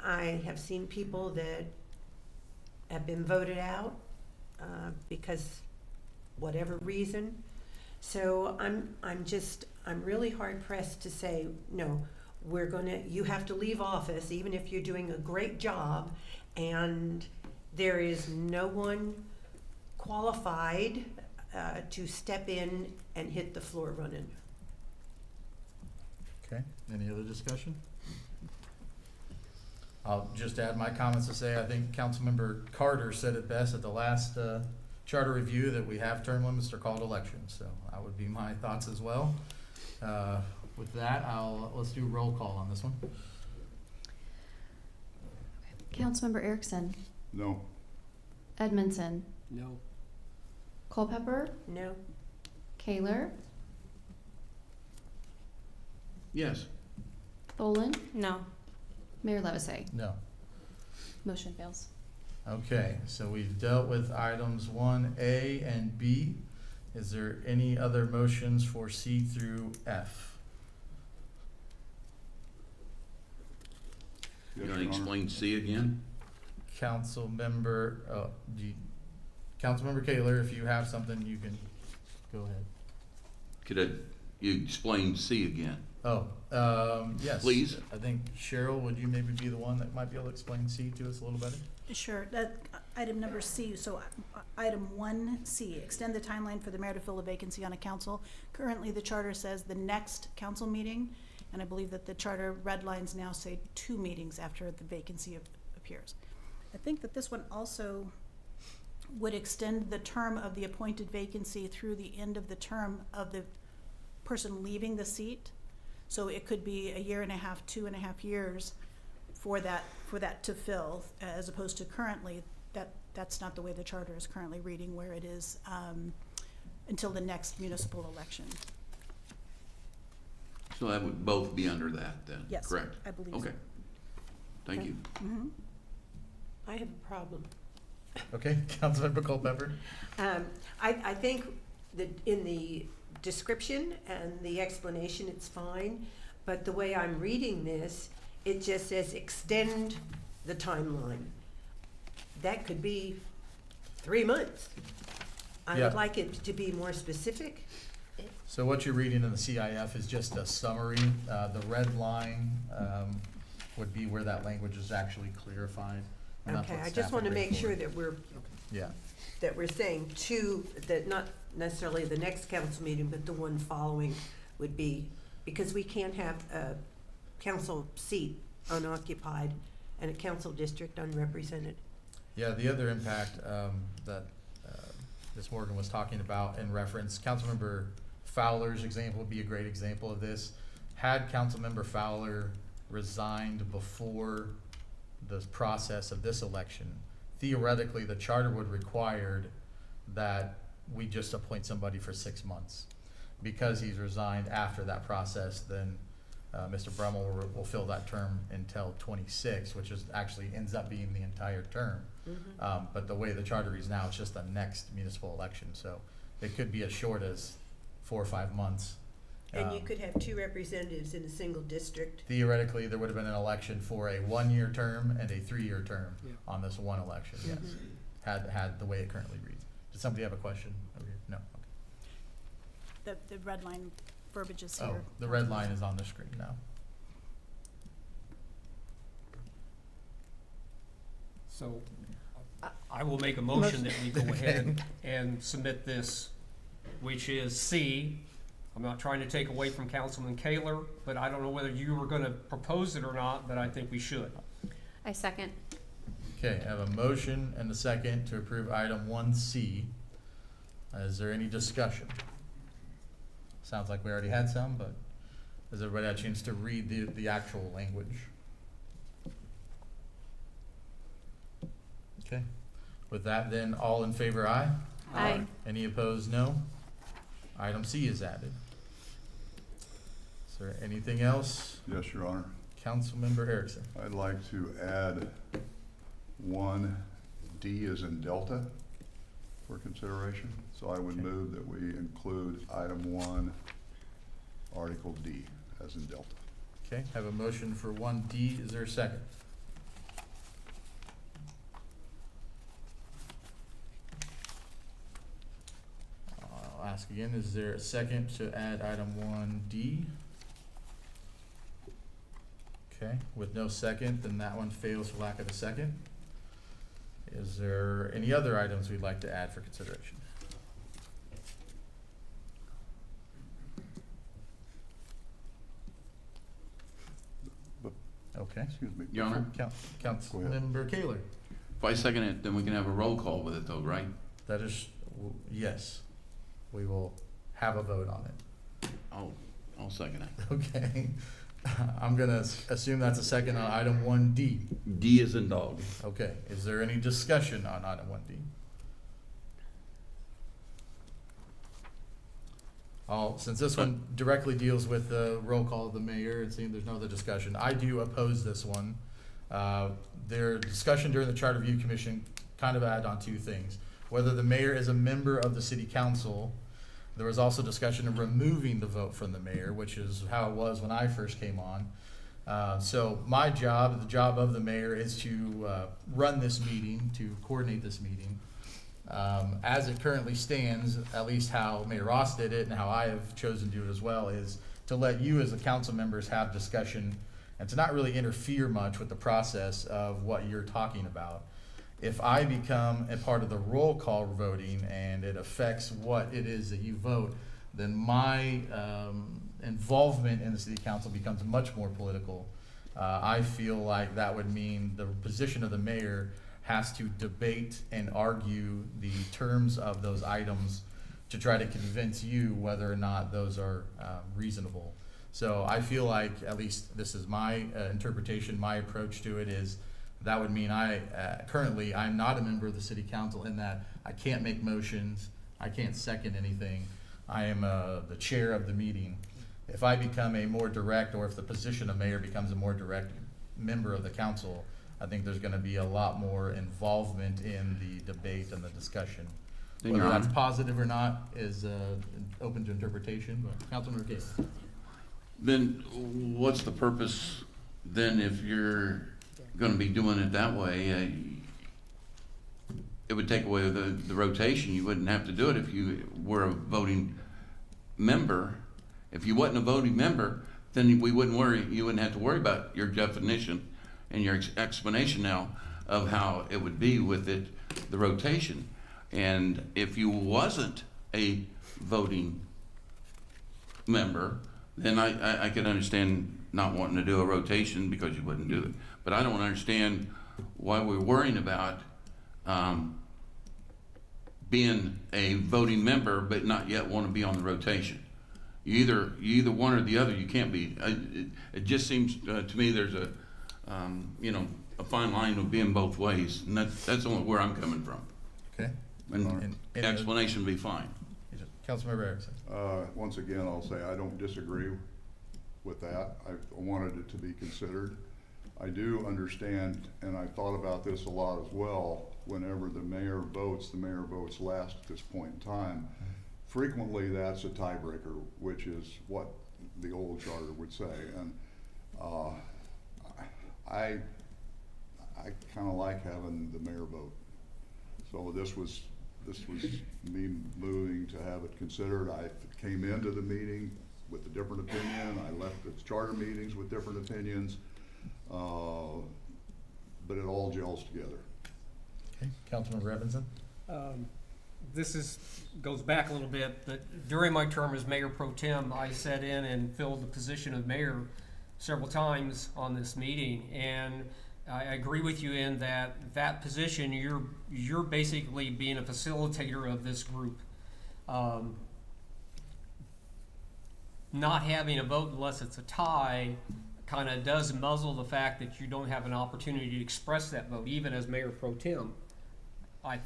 I have seen people that have been voted out because whatever reason. So I'm really hard pressed to say, no, you have to leave office even if you're doing a great job, and there is no one qualified to step in and hit the floor running. Okay, any other discussion? I'll just add my comments to say, I think Councilmember Carter said it best at the last charter review, that we have term limits, they're called elections. So that would be my thoughts as well. With that, let's do roll call on this one. Councilmember Erickson, No. Edmondson, No. Culpepper, No? Kaler, Yes. Tholen, no. Mayor Levisay. No. Motion fails. Okay, so we've dealt with items 1A and B. Is there any other motions for C through F? You want to explain C again? Councilmember Kaler, if you have something, you can go ahead. Could you explain C again? Yes. Please. I think Cheryl, would you maybe be the one that might be able to explain C to us a little better? Sure, that, item number C, so item 1C, extend the timeline for the mayor to fill a vacancy on a council. Currently, the charter says the next council meeting, and I believe that the charter red lines now say 2 meetings after the vacancy appears. I think that this one also would extend the term of the appointed vacancy through the end of the term of the person leaving the seat. So it could be a year and a half, 2.5 years for that to fill, as opposed to currently, that's not the way the charter is currently reading, where it is until the next municipal election. So that would both be under that then, Yes, correct? I believe so. Okay, thank you. Mhm. I have a problem. Okay, Councilmember Culpepper? I think that in the description and the explanation, it's fine, but the way I'm reading this, it just says extend the timeline. That could be 3 months. I Yeah. would like it to be more specific. So what you're reading in the CIF is just a summary. The red line would be where that language is actually clarified. and that's Okay, what I staff just want to agreed make for. sure that we're saying that not necessarily the next council meeting, but the one following would be, because we can't have a council seat unoccupied and a council district unrepresented. Yeah, the other impact that Ms. Morgan was talking about in reference, Councilmember Fowler's example would be a great example of this. Had Councilmember Fowler resigned before the process of this election, theoretically, the charter would require that we just appoint somebody for 6 months. Because he's resigned after that process, then Mr. Brummel will fill that term until 26, which is actually ends up being the entire term. But the way the charter reads now, it's just the next municipal election, so it could be as short as 4 or 5 months. And you could have 2 representatives in a single district. Theoretically, there would have been an election for a 1-year term and a 3-year term Yeah. on this one election, yes. Had the way it currently reads. Did somebody have a question over here? No, okay. The red line verbiage is Oh, here. the red line is on the screen now. So I will make a motion that we go ahead and submit this, which is C. I'm not trying to take away from Councilman Kaler, but I don't know whether you were gonna propose it or not, but I think we should. I second. Okay, I have a motion and a second to approve item 1C. Is there any discussion? Sounds like we already had some, but has everybody had a chance to read the actual language? Okay, with that then, all in favor, aye? Aye. Any opposed, no? Item C is added. Is there anything else? Yes, Your Honor. Councilmember Erickson. I'd like to add 1D as in Delta for consideration. So I would Okay. move that we include item 1, Article D as in Delta. Okay, have a motion for 1D. Is there a second? I'll ask again, is there a second to add item 1D? Okay, with no second, then that one fails for lack of a second. Is there any other items we'd like to add for consideration? Okay. Excuse me. Your Honor, Councilmember Kaler. if I second it, then we can have a roll call with it though, right? That is, yes, we will have a vote on it. I'll second it. Okay, I'm gonna assume that's a second on item 1D. D is in dog. Okay, is there any discussion on item 1D? Since this one directly deals with the roll call of the mayor, it seems there's no other discussion. I do oppose this one. Their discussion during the Charter Review Commission kind of add on 2 things. Whether the mayor is a member of the city council. There was also discussion of removing the vote from the mayor, which is how it was when I first came on. So my job, the job of the mayor, is to run this meeting, to coordinate this meeting. As it currently stands, at least how Mayor Ross did it and how I have chosen to do it as well, is to let you as the council members have discussion and to not really interfere much with the process of what you're talking about. If I become a part of the roll call voting and it affects what it is that you vote, then my involvement in the city council becomes much more political. I feel like that would mean the position of the mayor has to debate and argue the terms of those items to try to convince you whether or not those are reasonable. So I feel like, at least this is my interpretation, my approach to it is, that would mean currently, I'm not a member of the city council in that I can't make motions, I can't second anything. I am the chair of the meeting. If I become a more direct, or if the position of mayor becomes a more direct member of the council, I think there's gonna be a lot more involvement in the debate and the discussion. Then, Whether Your that's Honor. positive or not is open to interpretation, but Councilmember Case. Then what's the purpose then if you're gonna be doing it that way? It would take away the rotation. You wouldn't have to do it if you were a voting member. If you wasn't a voting member, then you wouldn't have to worry about your definition and your explanation now of how it would be with the rotation. And if you wasn't a voting member, then I could understand not wanting to do a rotation because you wouldn't do it. But I don't understand why we're worrying about being a voting member but not yet want to be on the rotation. You either one or the other. You can't be. It just seems to me there's a fine line of being both ways, and that's only where I'm coming from. Okay. And explanation would be fine. Councilmember Erickson. Once again, I'll say I don't disagree with that. I wanted it to be considered. I do understand, and I thought about this a lot as well, whenever the mayor votes last at this point in time. Frequently, that's a tiebreaker, which is what the old charter would say. And I kind of like having the mayor vote. So this was me moving to have it considered. I came into the meeting with a different opinion. I left the charter meetings with different opinions. But it all gels together. Okay, Councilmember Evanson. This goes back a little bit, but during my term as mayor pro tem, I sat in and filled the position of mayor several times on this meeting, and I agree with you in that position, you're basically being a facilitator of this group. Not having a vote unless it's a tie kind of does muzzle the fact that you don't have an opportunity to express that vote, even as mayor pro tem. I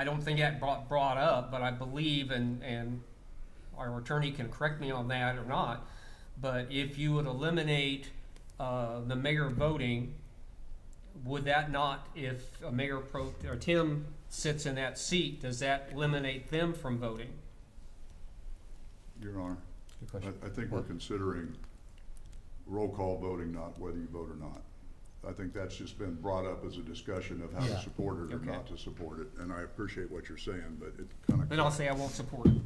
don't think that brought up, but I believe, and our attorney can correct me on that or not, but if you would eliminate the mayor voting, would that not, if a mayor pro or Tim sits in that seat, does that eliminate them from voting? Your Honor, Good question. I think we're considering roll call voting, not whether you vote or not. I think that's just been brought up as a discussion of how to support it or Okay. not to support it, and I appreciate what you're saying, but it kind of. Then I'll say I won't support it.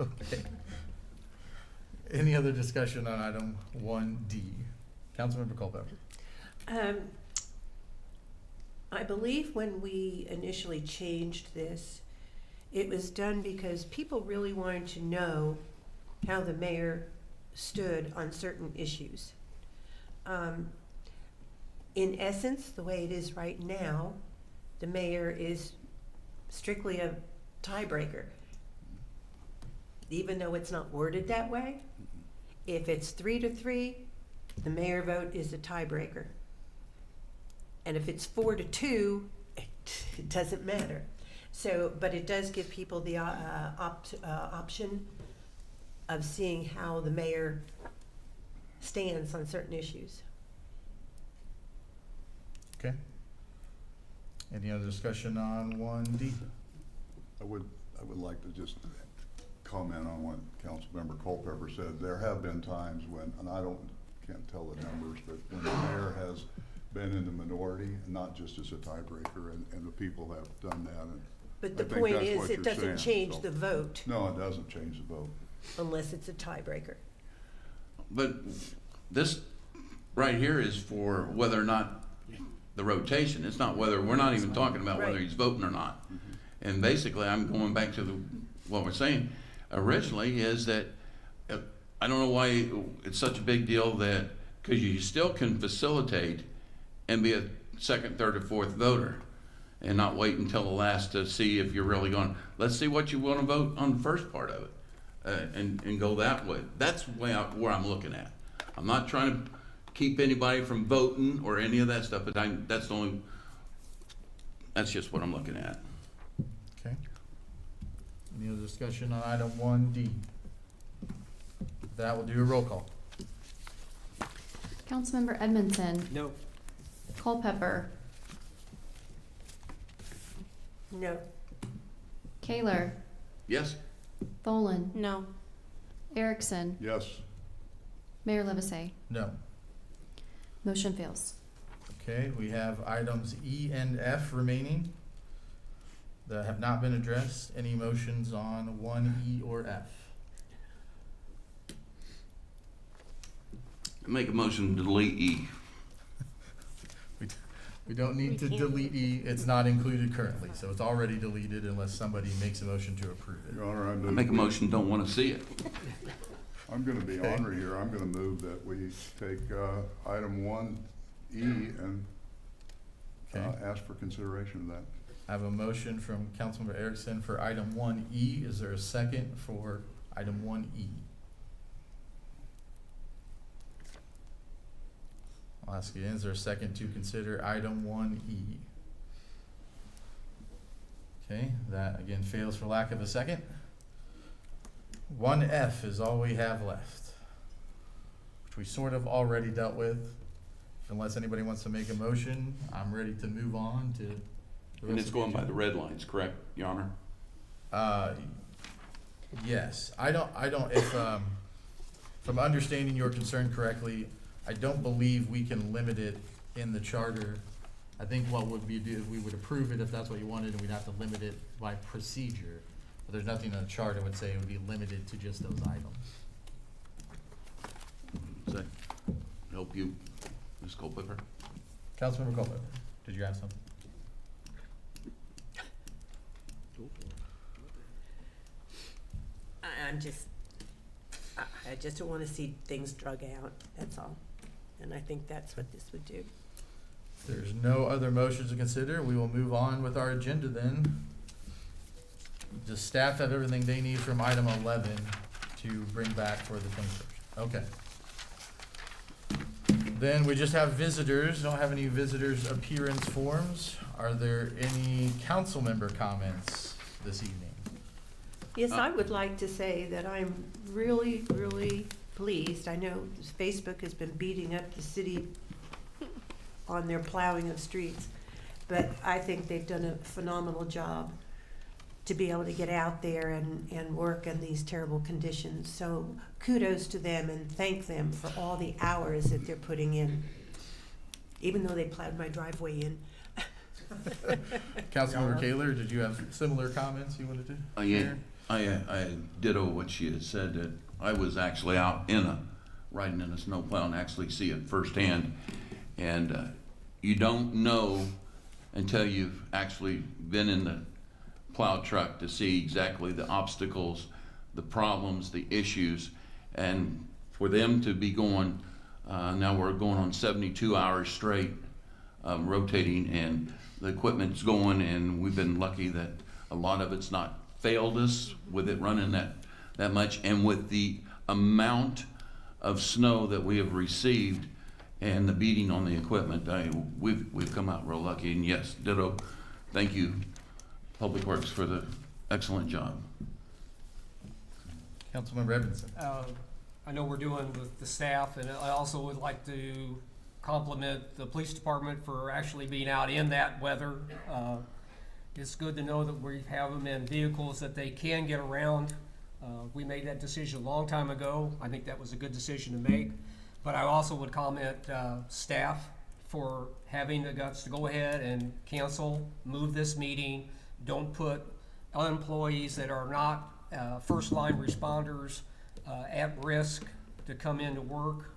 Okay. Any other discussion on item 1D? Councilmember Culpepper. I believe when we initially changed this, it was done because people really wanted to know how the mayor stood on certain issues. In essence, the way it is right now, the mayor is strictly a tiebreaker. Even though it's not worded that way, if it's 3-3, the mayor vote is a tiebreaker. And if it's 4-2, it doesn't matter. So, but it does give people the option of seeing how the mayor stands on certain issues. Okay. Any other discussion on 1D? I would like to just comment on what Councilmember Culpepper said. There have been times when, and can't tell the numbers, but when the mayor has been in the minority, not just as a tiebreaker, and the people have done that. And But I the think point that's is, what it you're doesn't saying, change so. the vote No, it doesn't change the vote. unless it's a tiebreaker. But this right here is for whether or not the rotation. It's not whether, we're not even talking about whether Right. he's voting or not. And basically, I'm going back to what we're saying originally is that, I don't know why it's such a big deal that, because you still can facilitate and be a second, third, or fourth voter and not wait until the last to see if you're really going, let's see what you want to vote on the first part of it, and go that way. That's where I'm looking at. I'm not trying to keep anybody from voting or any of that stuff, but that's just what I'm looking at. Okay. Any other discussion on item 1D? That will do a roll call. Councilmember Edmondson, No. Culpepper, No. Kaler, Yes? Tholen, No. Erickson, Yes. Mayor Livesey. No. Motion fails. Okay, we have items E and F remaining that have not been addressed. Any motions on 1E or F? Make a motion to delete E. We don't need to delete E. It's not included currently, so it's already deleted unless somebody makes a motion to approve it. Your Honor, I make a motion, don't want to see it. I'm gonna be Okay. ornery here. I'm gonna move that we take, item 1E and, Okay. ask for consideration of that. I have a motion from Councilmember Erickson for item 1E. Is there a second for item 1E? I'll ask again, is there a second to consider item 1E? Okay, that again fails for lack of a second. 1F is all we have left, which we sort of already dealt with. Unless anybody wants to make a motion, I'm ready to move on to the rest And it's of going by agenda. the red lines, correct, Your Honor? Yes, if I'm understanding your concern correctly, I don't believe we can limit it in the charter. I think what would be, do, we would approve it if that's what you wanted, and we'd have to limit it by procedure. But there's nothing in the charter that would say it would be limited to just those items. Does that help you, Ms. Culpepper? Councilmember Culpepper, did you have something? I just don't want to see things drug out, that's all. And I think that's what this would do. If there's no other motions to consider, we will move on with our agenda then. Does staff have everything they need from item 11 to bring back for the 21st? Okay. Then we just have visitors. Don't have any visitors appearance forms. Are there any council member comments this evening? Yes, I would like to say that I'm really, really pleased. I know Facebook has been beating up the city on their plowing of streets, but I think they've done a phenomenal job to be able to get out there and work in these terrible conditions. So kudos to them and thank them for all the hours that they're putting in, even though they plowed my driveway in. Councilmember Kaler, did you have similar comments you wanted to Yeah, share? I ditto what she had said, that I was actually out riding in a snowplow and actually see it firsthand. And you don't know until you've actually been in the plow truck to see exactly the obstacles, the problems, the issues. And for them to be going, now we're going on 72 hours straight, rotating, and the equipment's going, and we've been lucky that a lot of it's not failed us with it running that much, and with the amount of snow that we have received and the beating on the equipment, we've come out real lucky. And yes, ditto, thank you, Public Works, for the excellent job. Councilmember Edmondson. I know we're doing with the staff, and I also would like to compliment the police department for actually being out in that weather. It's good to know that we have them in vehicles that they can get around. We made that decision a long time ago. I think that was a good decision to make. But I also would comment staff for having the guts to go ahead and cancel, move this meeting. Don't put employees that are not first line responders at risk to come into work.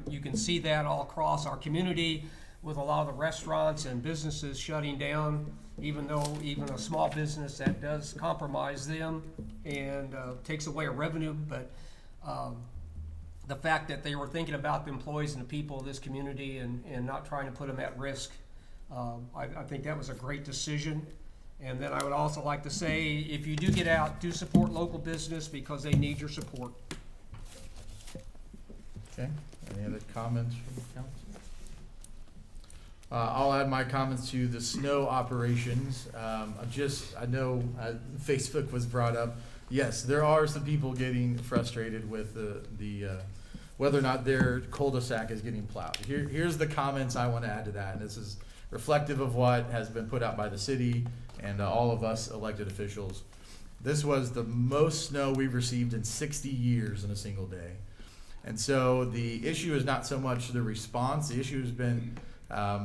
You can see that all across our community with a lot of the restaurants and businesses shutting down, even a small business that does compromise them and takes away a revenue. But the fact that they were thinking about the employees and the people of this community and not trying to put them at risk, I think that was a great decision. And then I would also like to say, if you do get out, do support local business because they need your support. Okay, any other comments from the council? I'll add my comments to the snow operations. I know Facebook was brought up. Yes, there are some people getting frustrated with the whether or not their cul-de-sac is getting plowed. Here's the comments I want to add to that, and this is reflective of what has been put out by the city and all of us elected officials. This was the most snow we've received in 60 years in a single day. And so the issue is not so much the response, the issue has been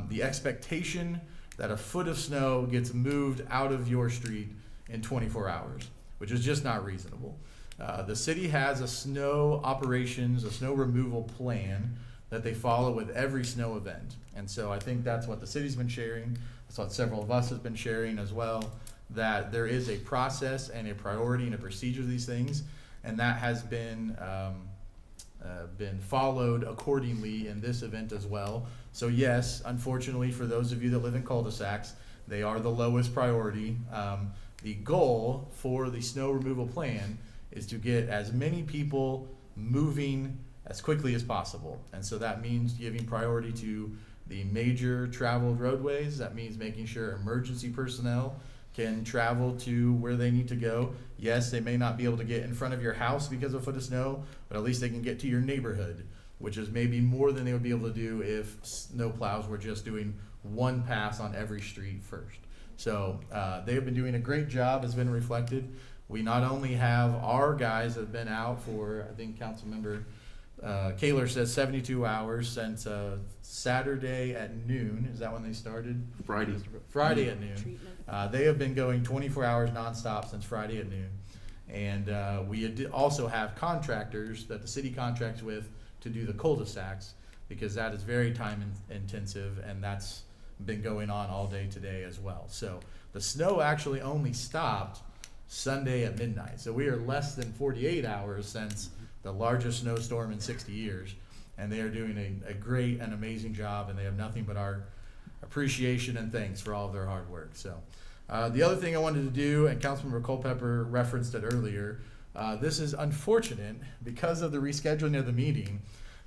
the expectation that a foot of snow gets moved out of your street in 24 hours, which is just not reasonable. The city has a snow operations, a snow removal plan that they follow with every snow event. And so I think that's what the city's been sharing. That's what several of us have been sharing as well, that there is a process and a priority and a procedure to these things. And that has been followed accordingly in this event as well. So yes, unfortunately for those of you that live in cul-de-sacs, they are the lowest priority. The goal for the snow removal plan is to get as many people moving as quickly as possible. And so that means giving priority to the major traveled roadways. That means making sure emergency personnel can travel to where they need to go. Yes, they may not be able to get in front of your house because of a foot of snow, but at least they can get to your neighborhood, which is maybe more than they would be able to do if snow plows were just doing one pass on every street first. So they have been doing a great job, has been reflected. We not only have our guys that have been out for, I think Councilmember Kaler says 72 hours since Saturday at noon. Is that when they started? Friday at noon. They have been going 24 hours nonstop since Friday at noon. And we also have contractors that the city contracts with to do the cul-de-sacs, because that is very time intensive, and that's been going on all day today as well. So the snow actually only stopped Sunday at midnight. So we are less than 48 hours since the largest snowstorm in 60 years. And they are doing a great and amazing job, and they have nothing but our appreciation and thanks for all of their hard work. So the other thing I wanted to do, and Councilmember Culpepper referenced it earlier, this is unfortunate because of the rescheduling of the meeting,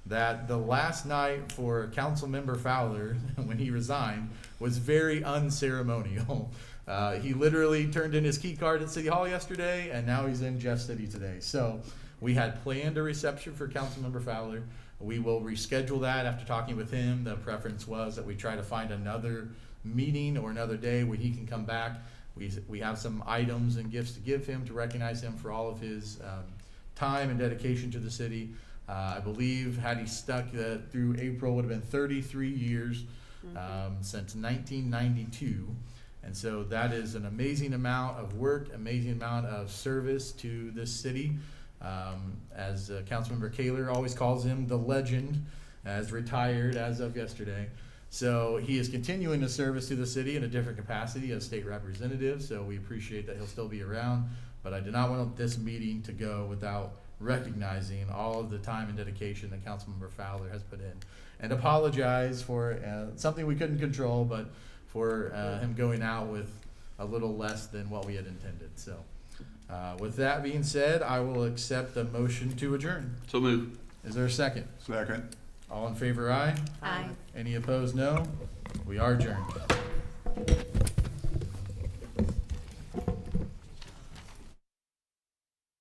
that the last night for Councilmember Fowler, when he resigned, was very unceremonial. He literally turned in his key card at City Hall yesterday, and now he's in Jeff City today. So we had planned a reception for Councilmember Fowler. We will reschedule that after talking with him. The preference was that we try to find another meeting or another day where he can come back. We have some items and gifts to give him to recognize him for all of his time and dedication to the city. I believe had he stuck through April, would have been 33 years since 1992. And so that is an amazing amount of work, amazing amount of service to this city. As Councilmember Kaler always calls him, the legend, as retired as of yesterday. So he is continuing the service to the city in a different capacity as state representative, so we appreciate that he'll still be around. But I did not want this meeting to go without recognizing all of the time and dedication that Councilmember Fowler has put in. And apologize for something we couldn't control, but for him going out with a little less than what we had intended. So with that being said, I will accept the motion to adjourn. So move. Is there a second? Second. All in favor, aye? Aye. Any opposed, no? We are adjourned.